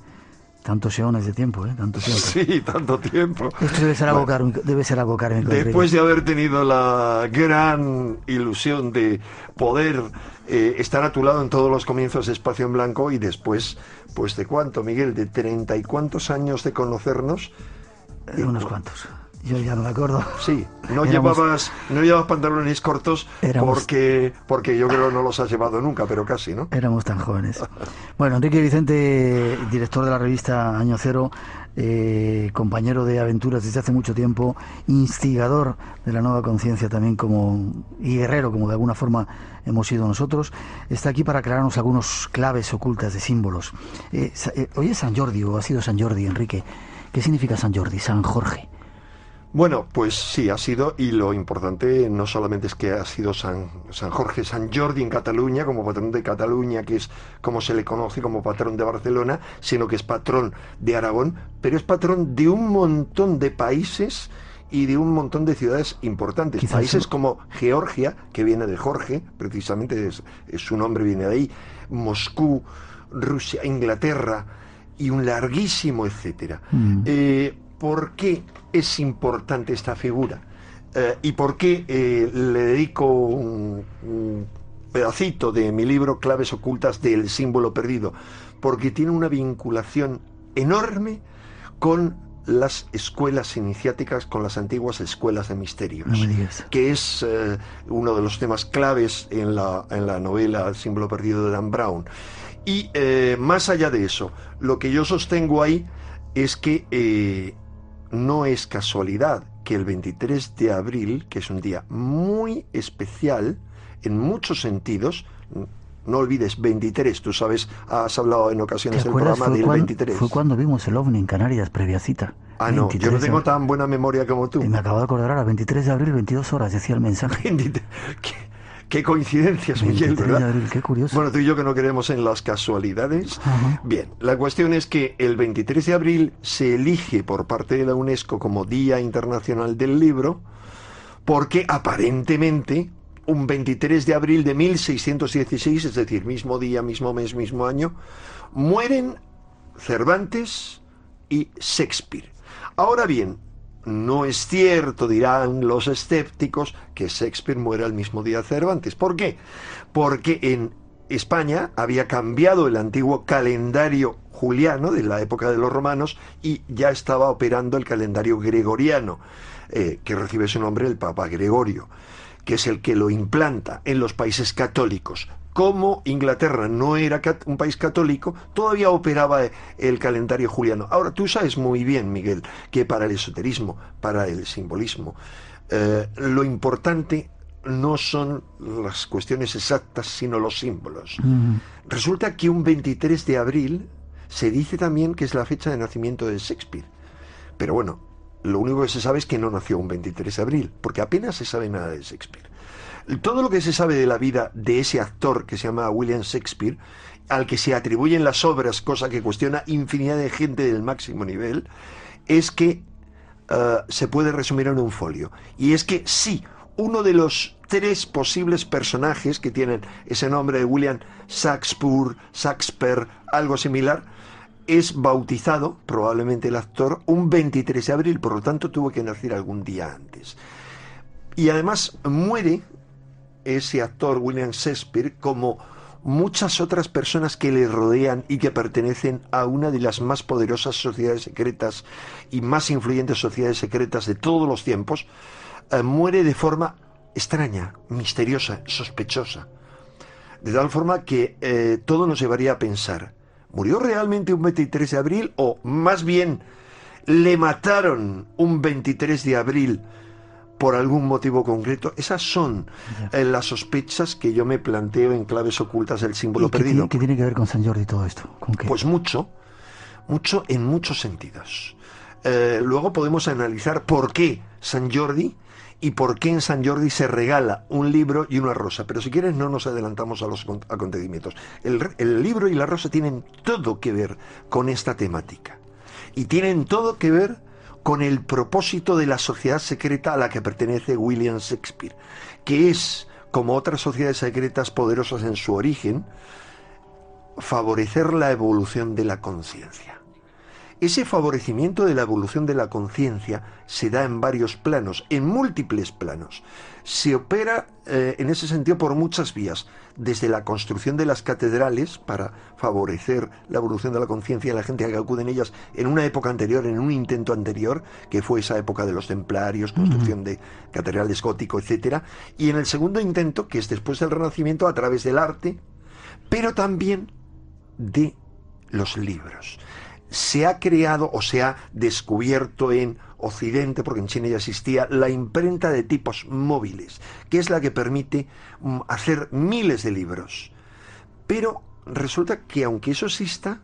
tantos eones de tiempo, Tanto tiempo. Sí, tanto tiempo. Esto debe ser algo kármico. Después de haber tenido la gran ilusión de poder estar a tu lado en todos los comienzos de Espacio en Blanco y después, pues ¿de cuánto, Miguel? ¿De 30 y cuántos años de conocernos? Unos cuantos. Yo ya no me acuerdo. Sí, no llevabas pantalones cortos porque yo creo que no los has llevado nunca, pero casi, ¿no? Éramos tan jóvenes. Bueno, Enrique Vicente, director de la revista Año Cero, compañero de aventuras desde hace mucho tiempo, instigador de la nueva conciencia también y guerrero, como de alguna forma hemos sido nosotros, está aquí para aclararnos algunos claves ocultas de símbolos. Hoy es San Jordi, o ha sido San Jordi, Enrique. ¿Qué significa San Jordi, San Jorge? Bueno, pues sí, ha sido, y lo importante no solamente es que ha sido San Jorge, Sant Jordi en Cataluña, como patrón de Cataluña, que es como se le conoce como patrón de Barcelona, sino que es patrón de Aragón, pero es patrón de un montón de países y de un montón de ciudades importantes. Quizás países como Georgia, que viene de Jorge, precisamente su nombre viene de ahí, Moscú, Rusia, Inglaterra, y un larguísimo etcétera. ¿Por qué es importante esta figura? ¿Y por qué le dedico un pedacito de mi libro Claves ocultas del símbolo perdido? Porque tiene una vinculación enorme con las escuelas iniciáticas, con las antiguas escuelas de misterios, no me digas, que es uno de los temas claves en la novela El símbolo perdido de Dan Brown. Y más allá de eso, lo que yo sostengo ahí es que no es casualidad que el 23 de abril, que es un día muy especial en muchos sentidos, no olvides, 23, tú sabes, has hablado en ocasiones del programa del 23. Fue cuando vimos el OVNI en Canarias, previa cita. Ah, no, yo no tengo tan buena memoria como tú. Y me acabo de acordar ahora, 23 de abril, 22 horas, decía el mensaje. Qué coincidencias, Miguel, ¿verdad? De abril, qué curioso. Bueno, tú y yo que no creemos en las casualidades. Ajá. Bien, la cuestión es que el 23 de abril se elige por parte de la UNESCO como Día Internacional del Libro, porque aparentemente un 23 de abril de 1616, es decir, mismo día, mismo mes, mismo año, mueren Cervantes y Shakespeare. Ahora bien, no es cierto, dirán los escépticos, que Shakespeare muera el mismo día de Cervantes. ¿Por qué? Porque en España había cambiado el antiguo calendario juliano de la época de los romanos y ya estaba operando el calendario gregoriano, que recibe su nombre el Papa Gregorio, que es el que lo implanta en los países católicos. Como Inglaterra no era un país católico, todavía operaba el calendario juliano. Ahora, tú sabes muy bien, Miguel, que para el esoterismo, para el simbolismo, lo importante no son las cuestiones exactas, sino los símbolos. Resulta que un 23 de abril se dice también que es la fecha de nacimiento de Shakespeare. Pero bueno, lo único que se sabe es que no nació un 23 de abril, porque apenas se sabe nada de Shakespeare. Todo lo que se sabe de la vida de ese actor que se llama William Shakespeare, al que se atribuyen las obras, cosa que cuestiona infinidad de gente del máximo nivel, es que se puede resumir en un folio. Y es que sí, uno de los 3 posibles personajes que tienen ese nombre de William Shakespeare, algo similar, es bautizado, probablemente el actor, un 23 de abril, por lo tanto tuvo que nacer algún día antes. Y además muere ese actor William Shakespeare como muchas otras personas que le rodean y que pertenecen a una de las más poderosas sociedades secretas y más influyentes sociedades secretas de todos los tiempos. Muere de forma extraña, misteriosa, sospechosa, de tal forma que todo nos llevaría a pensar: ¿murió realmente un 23 de abril o más bien le mataron un 23 de abril por algún motivo concreto? Esas son las sospechas que yo me planteo en Claves ocultas del símbolo perdido. ¿Qué tiene que ver con Sant Jordi todo esto? ¿Con qué? Pues mucho en muchos sentidos. Luego podemos analizar por qué Sant Jordi y por qué en Sant Jordi se regala un libro y una rosa. Pero si quieres no nos adelantamos a los acontecimientos. El libro y la rosa tienen todo que ver con esta temática. Y tienen todo que ver con el propósito de la sociedad secreta a la que pertenece William Shakespeare, que es, como otras sociedades secretas poderosas en su origen, favorecer la evolución de la conciencia. Ese favorecimiento de la evolución de la conciencia se da en varios planos, en múltiples planos. Se opera en ese sentido por muchas vías, desde la construcción de las catedrales para favorecer la evolución de la conciencia de la gente que acude en ellas en una época anterior, en un intento anterior, que fue esa época de los templarios, construcción de catedrales gótico, etcétera, y en el segundo intento, que es después del Renacimiento, a través del arte, pero también de los libros. Se ha creado o se ha descubierto en Occidente, porque en China ya existía, la imprenta de tipos móviles, que es la que permite hacer miles de libros. Pero resulta que aunque eso exista,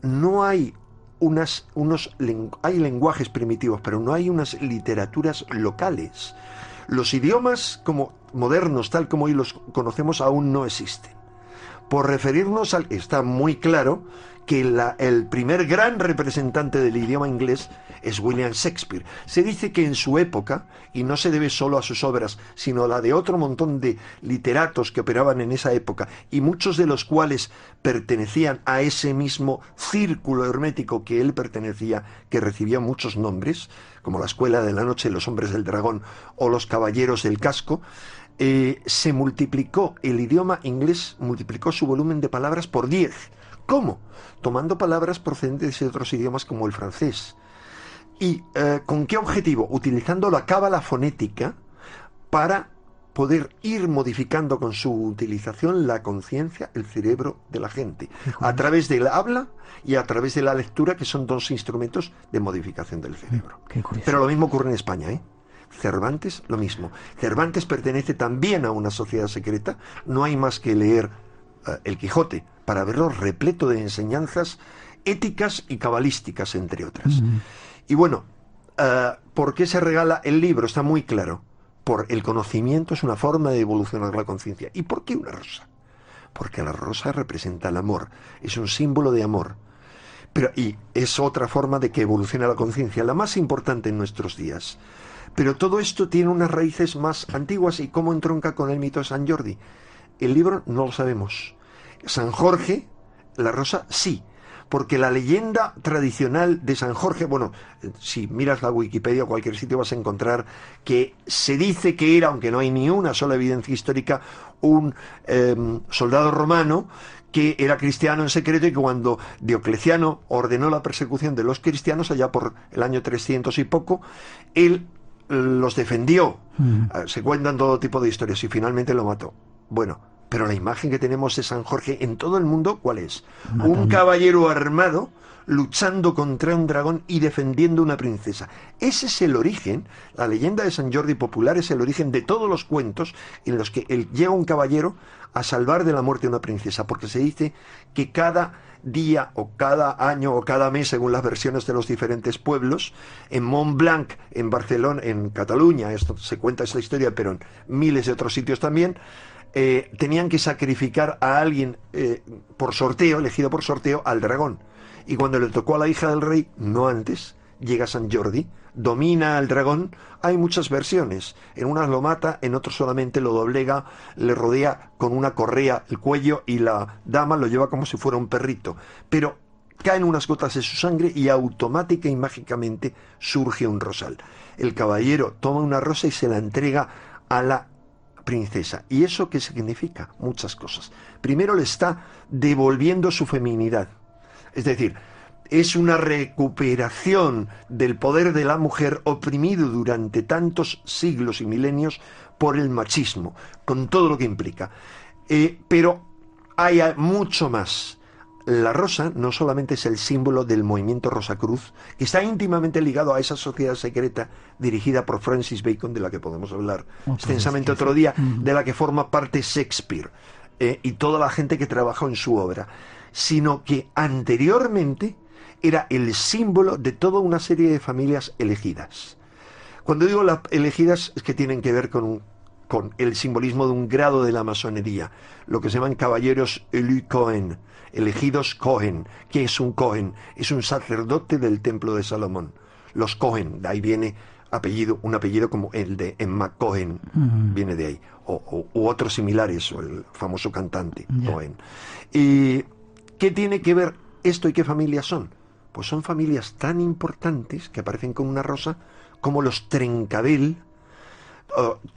no hay hay lenguajes primitivos, pero no hay unas literaturas locales. Los idiomas como modernos, tal como hoy los conocemos, aún no existen. Por referirnos al... Está muy claro que el primer gran representante del idioma inglés es William Shakespeare. Se dice que en su época, y no se debe solo a sus obras, sino a la de otro montón de literatos que operaban en esa época, y muchos de los cuales pertenecían a ese mismo círculo hermético que él pertenecía, que recibía muchos nombres, como la Escuela de la Noche, los Hombres del Dragón o los Caballeros del Casco, se multiplicó, el idioma inglés multiplicó su volumen de palabras por 10. ¿Cómo? Tomando palabras procedentes de otros idiomas como el francés. ¿Y con qué objetivo? Utilizando la cábala fonética para poder ir modificando con su utilización la conciencia, el cerebro de la gente, a través del habla y a través de la lectura, que son dos instrumentos de modificación del cerebro. Pero lo mismo ocurre en España, ¿eh? Cervantes, lo mismo. Cervantes pertenece también a una sociedad secreta. No hay más que leer El Quijote para verlo repleto de enseñanzas éticas y cabalísticas, entre otras. Y bueno, ¿por qué se regala el libro? Está muy claro. Por el conocimiento es una forma de evolucionar la conciencia. ¿Y por qué una rosa? Porque la rosa representa el amor, es un símbolo de amor. Y es otra forma de que evoluciona la conciencia, la más importante en nuestros días. Pero todo esto tiene unas raíces más antiguas. ¿Y cómo entronca con el mito de San Jordi? El libro no lo sabemos. San Jorge, la rosa, sí. Porque la leyenda tradicional de San Jorge, bueno, si miras la Wikipedia o cualquier sitio vas a encontrar que se dice que era, aunque no hay ni una sola evidencia histórica, un soldado romano que era cristiano en secreto, y que cuando Diocleciano ordenó la persecución de los cristianos allá por el año 300 y poco, él los defendió. Se cuentan todo tipo de historias y finalmente lo mató. Bueno, pero la imagen que tenemos de San Jorge en todo el mundo, ¿cuál es? Un caballero armado luchando contra un dragón y defendiendo una princesa. Ese es el origen. La leyenda de San Jordi popular es el origen de todos los cuentos en los que llega un caballero a salvar de la muerte a una princesa, porque se dice que cada día o cada año o cada mes, según las versiones de los diferentes pueblos, en Montblanc, en Barcelona, en Cataluña, esto se cuenta esta historia, pero en miles de otros sitios también, tenían que sacrificar a alguien por sorteo, elegido por sorteo, al dragón. Y cuando le tocó a la hija del rey, no antes, llega San Jordi, domina al dragón. Hay muchas versiones. En unas lo mata, en otros solamente lo doblega, le rodea con una correa el cuello y la dama lo lleva como si fuera un perrito. Pero caen unas gotas de su sangre y automática y mágicamente surge un rosal. El caballero toma una rosa y se la entrega a la princesa. ¿Y eso qué significa? Muchas cosas. Primero, le está devolviendo su feminidad. Es decir, es una recuperación del poder de la mujer oprimido durante tantos siglos y milenios por el machismo, con todo lo que implica. Pero hay mucho más. La rosa no solamente es el símbolo del movimiento Rosacruz, que está íntimamente ligado a esa sociedad secreta dirigida por Francis Bacon, de la que podemos hablar extensamente otro día, de la que forma parte Shakespeare y toda la gente que trabajó en su obra, sino que anteriormente era el símbolo de toda una serie de familias elegidas. Cuando digo elegidas es que tienen que ver con el simbolismo de un grado de la masonería, lo que se llaman caballeros élus Cohen, elegidos Cohen. ¿Qué es un Cohen? Es un sacerdote del templo de Salomón. Los Cohen, de ahí viene un apellido como el de Emma Cohen, viene de ahí, u otros similares, o el famoso cantante Cohen. ¿Y qué tiene que ver esto y qué familias son? Pues son familias tan importantes que aparecen con una rosa como los Trencabel,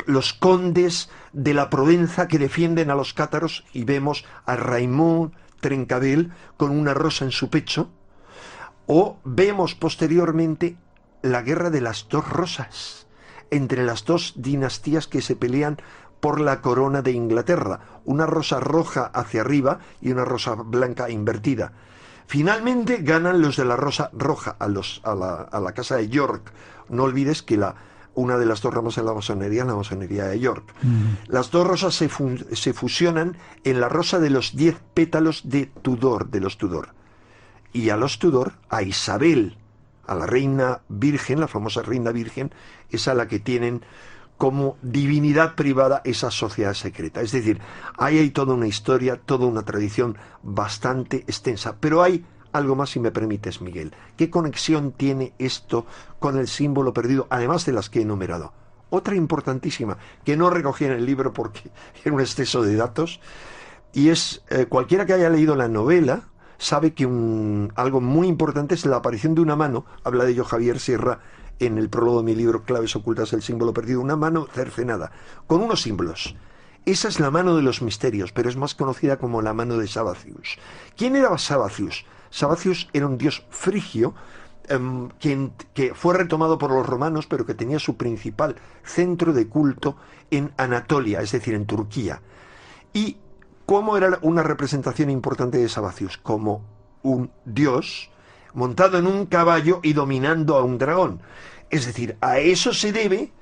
los condes de la Provenza que defienden a los cátaros, y vemos a Raymond Trencabel con una rosa en su pecho, o vemos posteriormente la guerra de las dos rosas entre las dos dinastías que se pelean por la corona de Inglaterra, una rosa roja hacia arriba y una rosa blanca invertida. Finalmente ganan los de la rosa roja a la casa de York. No olvides que una de las dos ramas de la masonería es la masonería de York. Las dos rosas se fusionan en la rosa de los 10 pétalos de los Tudor. y a los Tudor, a Isabel, a la reina virgen, la famosa reina virgen, es a la que tienen como divinidad privada esa sociedad secreta. Es decir, ahí hay toda una historia, toda una tradición bastante extensa. Pero hay algo más, si me permites, Miguel. ¿Qué conexión tiene esto con el símbolo perdido, además de las que he enumerado? Otra importantísima, que no recogí en el libro porque era un exceso de datos, y es, cualquiera que haya leído la novela sabe que algo muy importante es la aparición de una mano, habla de ello Javier Sierra en el prólogo de mi libro Claves ocultas del símbolo perdido, una mano cercenada, con unos símbolos. Esa es la mano de los misterios, pero es más conocida como la mano de Sabacius. ¿Quién era Sabacius? Sabacius era un dios frigio que fue retomado por los romanos, pero que tenía su principal centro de culto en Anatolia, es decir, en Turquía. ¿Y cómo era una representación importante de Sabacius? Como un dios montado en un caballo y dominando a un dragón. Es decir, a eso se debe,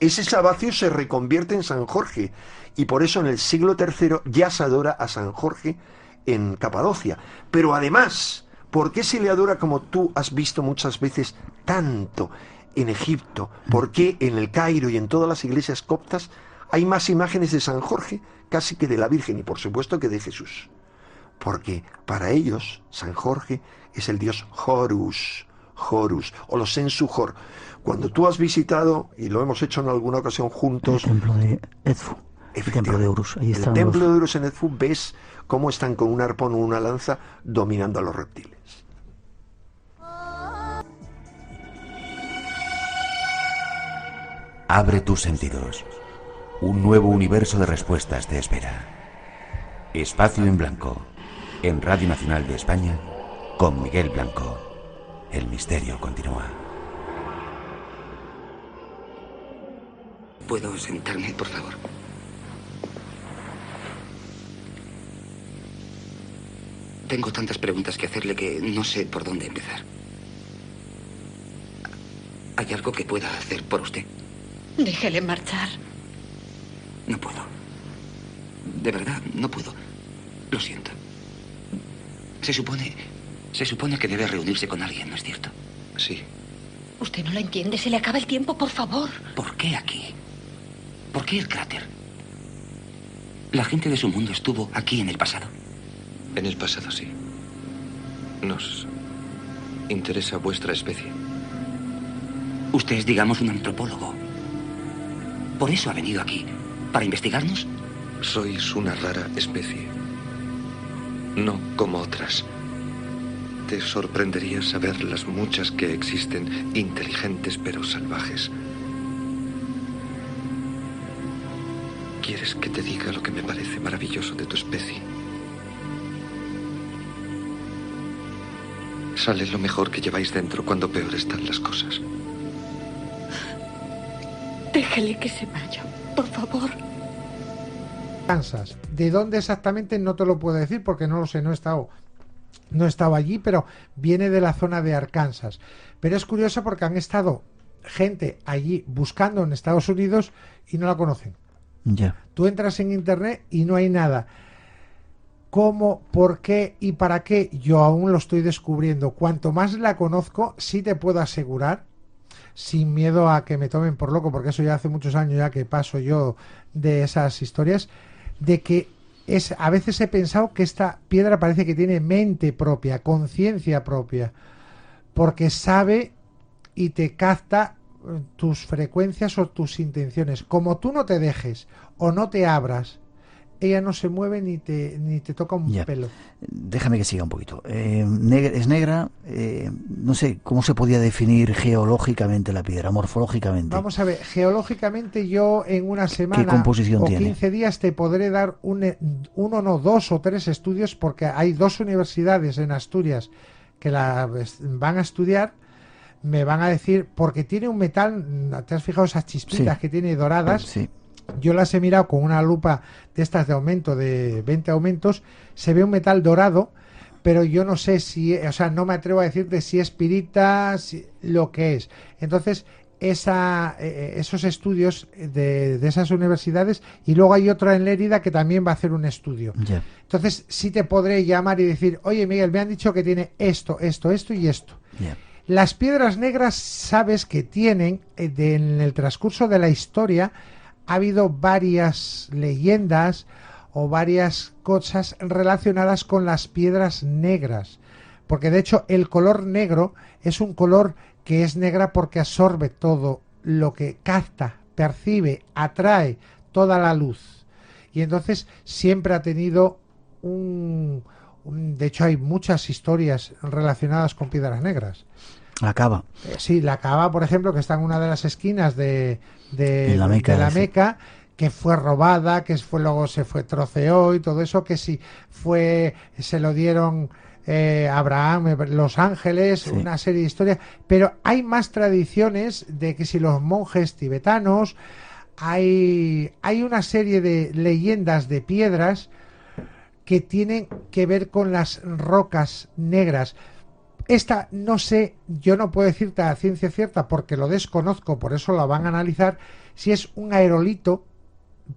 ese Sabacius se reconvierte en San Jorge, y por eso en el siglo III ya se adora a San Jorge en Capadocia. Pero además, ¿por qué se le adora, como tú has visto muchas veces, tanto en Egipto? ¿Por qué en el Cairo y en todas las iglesias coptas hay más imágenes de San Jorge casi que de la Virgen, y por supuesto que de Jesús? Porque para ellos San Jorge es el dios Horus, o los Sensu-Hor. Cuando tú has visitado, y lo hemos hecho en alguna ocasión juntos, el templo de Edfu, el templo de Horus, ahí están el templo de Horus en Edfu, ves cómo están con un arpón o una lanza dominando a los reptiles. Abre tus sentidos. Un nuevo universo de respuestas te espera. Espacio en Blanco, en Radio Nacional de España, con Miguel Blanco. El misterio continúa. ¿Puedo sentarme, por favor? Tengo tantas preguntas que hacerle que no sé por dónde empezar. ¿Hay algo que pueda hacer por usted? Déjele marchar. No puedo. De verdad, no puedo. Lo siento. Se supone que debe reunirse con alguien, ¿no es cierto? Sí. Usted no lo entiende. Se le acaba el tiempo, por favor. ¿Por qué aquí? ¿Por qué el cráter? La gente de su mundo estuvo aquí en el pasado. En el pasado, sí. Nos interesa vuestra especie. Usted es, digamos, un antropólogo. ¿Por eso ha venido aquí? ¿Para investigarnos? Sois una rara especie. No como otras. Te sorprendería saber las muchas que existen, inteligentes pero salvajes. ¿Quieres que te diga lo que me parece maravilloso de tu especie? Sale lo mejor que lleváis dentro cuando peor están las cosas. Déjele que se vaya, por favor. Kansas. ¿De dónde exactamente? No te lo puedo decir porque no lo sé, no he estado allí, pero viene de la zona de Arkansas. Pero es curioso porque han estado gente allí buscando en Estados Unidos y no la conocen. Ya. Tú entras en internet y no hay nada. ¿Cómo, por qué y para qué? Yo aún lo estoy descubriendo. Cuanto más la conozco, sí te puedo asegurar, sin miedo a que me tomen por loco, porque eso ya hace muchos años ya que paso yo de esas historias, de que a veces he pensado que esta piedra parece que tiene mente propia, conciencia propia, porque sabe y te capta tus frecuencias o tus intenciones. Como tú no te dejes o no te abras, ella no se mueve ni te toca un pelo. Déjame que siga un poquito. Es negra, no sé cómo se podía definir geológicamente la piedra, morfológicamente. Vamos a ver, geológicamente yo en una semana ¿qué composición o tiene? 15 días te podré dar dos o tres estudios, porque hay dos universidades en Asturias que la van a estudiar. Me van a decir, porque tiene un metal, ¿te has fijado esas chispitas que tiene doradas? Sí. Yo las he mirado con una lupa de estas de aumento, de 20 aumentos, se ve un metal dorado, pero yo no sé si, o sea, no me atrevo a decirte si es pirita, lo que es. Entonces, esos estudios de esas universidades, y luego hay otra en Lérida que también va a hacer un estudio. Ya. Entonces sí te podré llamar y decir, oye Miguel, me han dicho que tiene esto y esto. Ya. Las piedras negras, sabes que tienen, en el transcurso de la historia, ha habido varias leyendas o varias cosas relacionadas con las piedras negras. Porque de hecho el color negro es un color que es negra porque absorbe todo lo que capta, percibe, atrae toda la luz. Y entonces siempre ha tenido de hecho hay muchas historias relacionadas con piedras negras. La cava. Sí, la cava, por ejemplo, que está en una de las esquinas de la Meca, que fue robada, luego se troceó y todo eso, que si se lo dieron Abraham, los ángeles, una serie de historias, pero hay más tradiciones de que si los monjes tibetanos, hay una serie de leyendas de piedras que tienen que ver con las rocas negras. Esta no sé, yo no puedo decirte a ciencia cierta porque lo desconozco, por eso la van a analizar, si es un aerolito,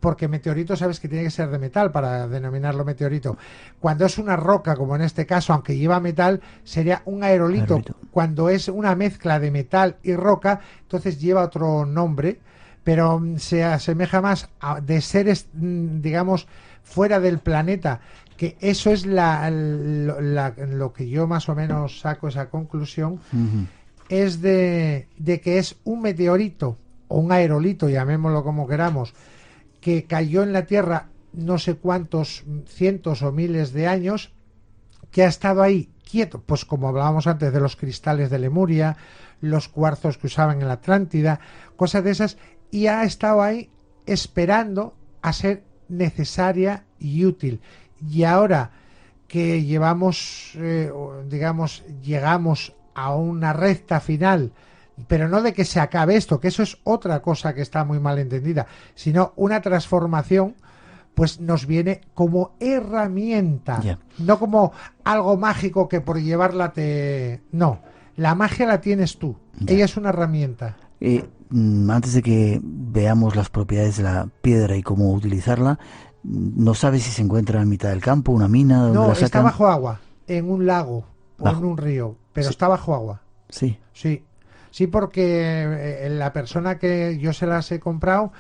porque meteorito sabes que tiene que ser de metal para denominarlo meteorito. Cuando es una roca, como en este caso, aunque lleva metal, sería un aerolito. Cuando es una mezcla de metal y roca, entonces lleva otro nombre, pero se asemeja más de seres, digamos, fuera del planeta, que eso es lo que yo más o menos saco esa conclusión, es de que es un meteorito o un aerolito, llamémoslo como queramos, que cayó en la Tierra no sé cuántos cientos o miles de años, que ha estado ahí quieto, pues como hablábamos antes de los cristales de Lemuria, los cuarzos que usaban en la Atlántida, cosas de esas, y ha estado ahí esperando a ser necesaria y útil. Y ahora que llegamos a una recta final, pero no de que se acabe esto, que eso es otra cosa que está muy mal entendida, sino una transformación, pues nos viene como herramienta, no como algo mágico que por llevarla no, la magia la tienes tú, ella es una herramienta. Antes de que veamos las propiedades de la piedra y cómo utilizarla, ¿no sabes si se encuentra en mitad del campo, una mina? ¿Dónde la sacan? Está bajo agua, en un lago o en un río, pero está bajo agua. Sí. Sí, porque la persona que yo se las he comprado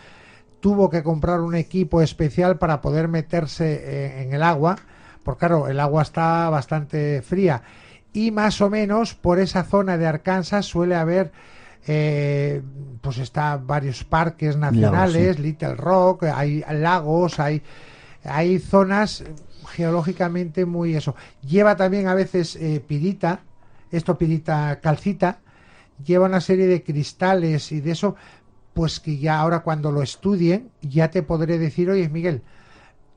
tuvo que comprar un equipo especial para poder meterse en el agua, porque claro, el agua está bastante fría, y más o menos por esa zona de Arkansas suele haber pues está varios parques nacionales, Little Rock, hay lagos, hay zonas geológicamente muy eso. Lleva también a veces pirita calcita, lleva una serie de cristales y de eso, pues que ya ahora cuando lo estudien ya te podré decir, oye Miguel,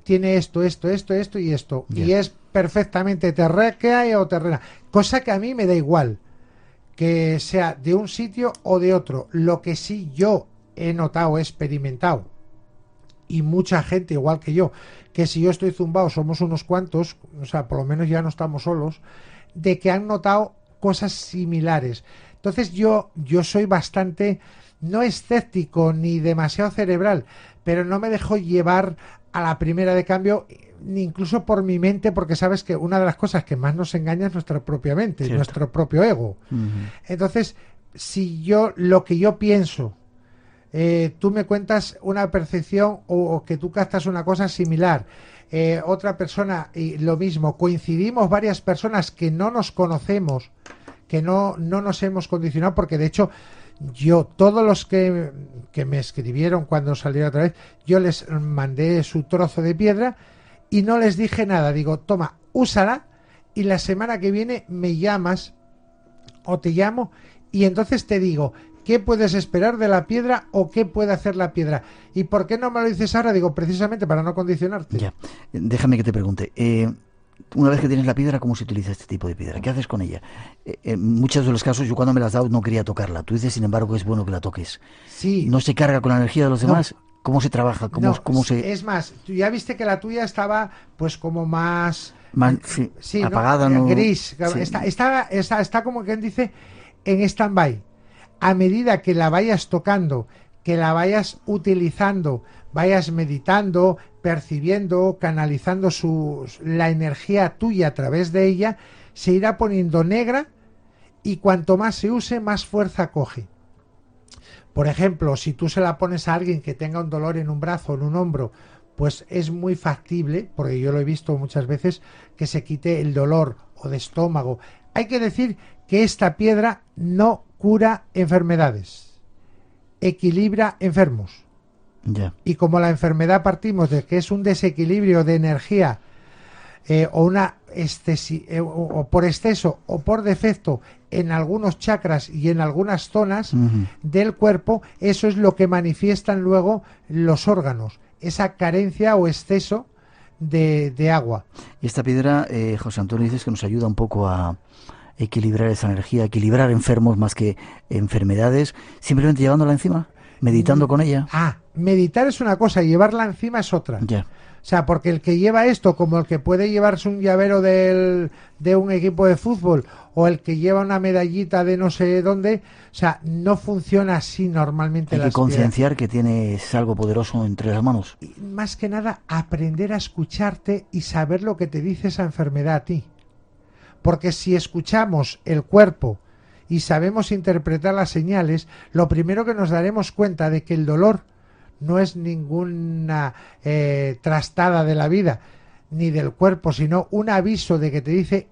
tiene esto y esto, y es perfectamente terráquea o terrena, cosa que a mí me da igual que sea de un sitio o de otro. Lo que sí yo he notado, he experimentado, y mucha gente igual que yo, que si yo estoy zumbado somos unos cuantos, o sea, por lo menos ya no estamos solos, de que han notado cosas similares. Entonces yo soy bastante, no escéptico ni demasiado cerebral, pero no me dejo llevar a la primera de cambio, ni incluso por mi mente, porque sabes que una de las cosas que más nos engaña es nuestra propia mente, nuestro propio ego. Entonces, si lo que yo pienso, tú me cuentas una percepción o que tú captas una cosa similar, otra persona y lo mismo, coincidimos varias personas que no nos conocemos, que no nos hemos condicionado, porque de hecho todos los que me escribieron cuando salió otra vez, yo les mandé su trozo de piedra y no les dije nada, digo, toma, úsala y la semana que viene me llamas o te llamo y entonces te digo qué puedes esperar de la piedra o qué puede hacer la piedra. ¿Y por qué no me lo dices ahora? Digo, precisamente para no condicionarte. Ya, déjame que te pregunte, una vez que tienes la piedra, ¿cómo se utiliza este tipo de piedra? ¿Qué haces con ella? En muchos de los casos, yo cuando me la has dado no quería tocarla. Tú dices, sin embargo, que es bueno que la toques. Sí. ¿No se carga con la energía de los demás? ¿Cómo se trabaja? ¿Cómo se...? Es más, tú ya viste que la tuya estaba pues como más apagada, ¿no? Gris. Sí. Está como quien dice en stand-by. a medida que la vayas tocando, que la vayas utilizando, vayas meditando, percibiendo, canalizando la energía tuya a través de ella, se irá poniendo negra y cuanto más se use, más fuerza coge. Por ejemplo, si tú se la pones a alguien que tenga un dolor en un brazo o en un hombro, pues es muy factible, porque yo lo he visto muchas veces, que se quite el dolor o de estómago. Hay que decir que esta piedra no cura enfermedades, equilibra enfermos. Ya. Y como la enfermedad partimos de que es un desequilibrio de energía o por exceso o por defecto en algunos chakras y en algunas zonas del cuerpo, eso es lo que manifiestan luego los órganos, esa carencia o exceso de agua. Y esta piedra, José Antonio, dices que nos ayuda un poco a equilibrar esa energía, equilibrar enfermos más que enfermedades, simplemente llevándola encima, meditando con ella. Meditar es una cosa, llevarla encima es otra. Ya. O sea, porque el que lleva esto, como el que puede llevarse un llavero de un equipo de fútbol, o el que lleva una medallita de no sé dónde, o sea, no funciona así normalmente. Hay que concienciar que tienes algo poderoso entre las manos. Y más que nada, aprender a escucharte y saber lo que te dice esa enfermedad a ti. Porque si escuchamos el cuerpo y sabemos interpretar las señales, lo primero que nos daremos cuenta de que el dolor no es ninguna trastada de la vida ni del cuerpo, sino un aviso de que te dice,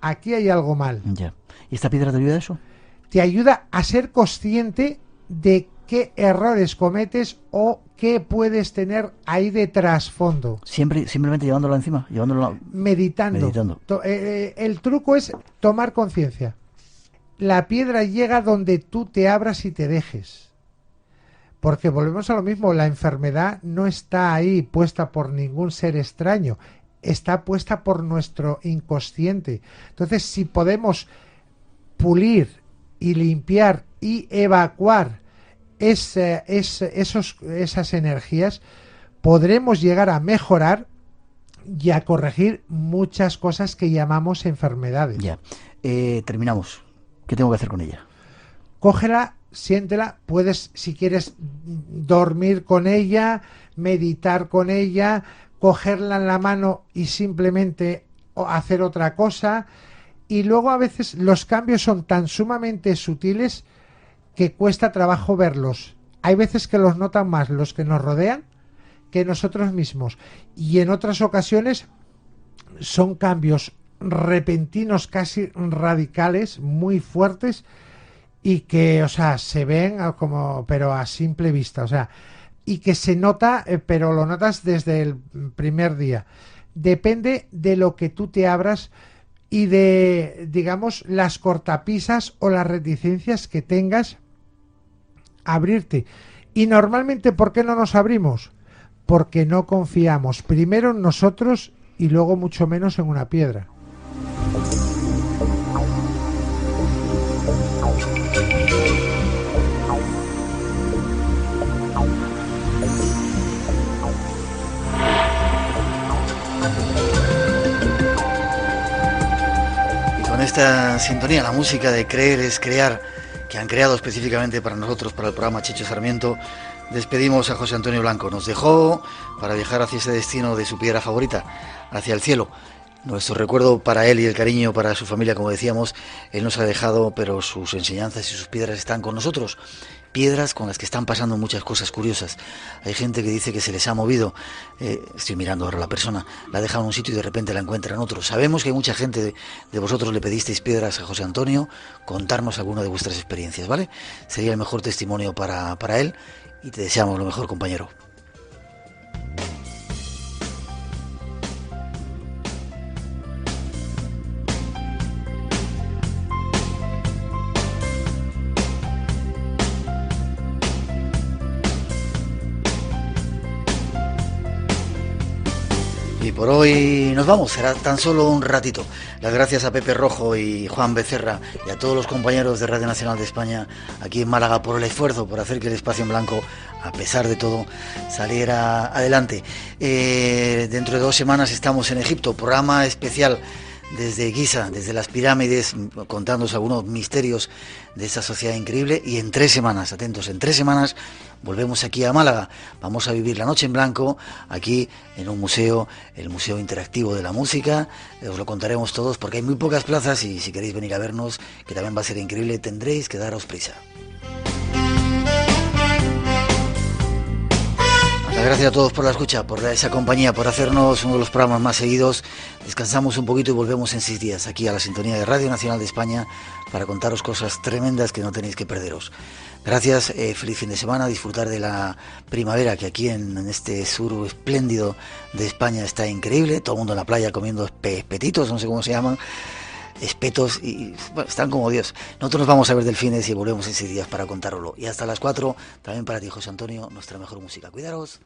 aquí hay algo mal. Ya. ¿Y esta piedra te ayuda a eso? Te ayuda a ser consciente de qué errores cometes o qué puedes tener ahí de trasfondo. Simplemente llevándola encima, meditando. El truco es tomar conciencia. La piedra llega donde tú te abras y te dejes. Porque volvemos a lo mismo, la enfermedad no está ahí puesta por ningún ser extraño, está puesta por nuestro inconsciente. Entonces, si podemos pulir y limpiar y evacuar esas energías, podremos llegar a mejorar y a corregir muchas cosas que llamamos enfermedades. Ya. Terminamos. ¿Qué tengo que hacer con ella? Cógela, siéntela, puedes, si quieres, dormir con ella, meditar con ella, cogerla en la mano y simplemente hacer otra cosa. Y luego a veces los cambios son tan sumamente sutiles que cuesta trabajo verlos. Hay veces que los notan más los que nos rodean que nosotros mismos. Y en otras ocasiones son cambios repentinos, casi radicales, muy fuertes, y que, o sea, se ven como, pero a simple vista, o sea, y que se nota, pero lo notas desde el primer día. Depende de lo que tú te abras y de, digamos, las cortapisas o las reticencias que tengas a abrirte. Y normalmente, ¿por qué no nos abrimos? Porque no confiamos primero en nosotros y luego mucho menos en una piedra. Con esta sintonía, la música de Creer es Crear, que han creado específicamente para nosotros, para el programa Chicho Sarmiento, despedimos a José Antonio Blanco. Nos dejó para viajar hacia ese destino de su piedra favorita, hacia el cielo. Nuestro recuerdo para él y el cariño para su familia, como decíamos, él nos ha dejado, pero sus enseñanzas y sus piedras están con nosotros. Piedras con las que están pasando muchas cosas curiosas. Hay gente que dice que se les ha movido, estoy mirando ahora a la persona, la deja en un sitio y de repente la encuentra en otro. Sabemos que hay mucha gente de vosotros le pedisteis piedras a José Antonio, contarnos alguna de vuestras experiencias, ¿vale? Sería el mejor testimonio para él y te deseamos lo mejor, compañero. Y por hoy nos vamos, será tan solo un ratito. Las gracias a Pepe Rojo y Juan Becerra y a todos los compañeros de Radio Nacional de España aquí en Málaga por el esfuerzo, por hacer que el Espacio en Blanco, a pesar de todo, saliera adelante. Dentro de 2 semanas estamos en Egipto, programa especial desde Giza, desde las pirámides, contándonos algunos misterios de esta sociedad increíble. Y en 3 semanas, atentos, en 3 semanas volvemos aquí a Málaga. Vamos a vivir la noche en blanco aquí en un museo, el Museo Interactivo de la Música. Os lo contaremos todos porque hay muy pocas plazas y si queréis venir a vernos, que también va a ser increíble, tendréis que daros prisa. Gracias a todos por la escucha, por esa compañía, por hacernos uno de los programas más seguidos. Descansamos un poquito y volvemos en 6 días aquí a la sintonía de Radio Nacional de España para contaros cosas tremendas que no tenéis que perderos. Gracias, feliz fin de semana, disfrutar de la primavera que aquí en este sur espléndido de España está increíble. Todo el mundo en la playa comiendo espetitos, no sé cómo se llaman, espetos, y bueno, están como Dios. Nosotros nos vamos a ver delfines y volvemos en 6 días para contároslo. Y hasta las 4, también para ti, José Antonio, nuestra mejor música. Cuidaros.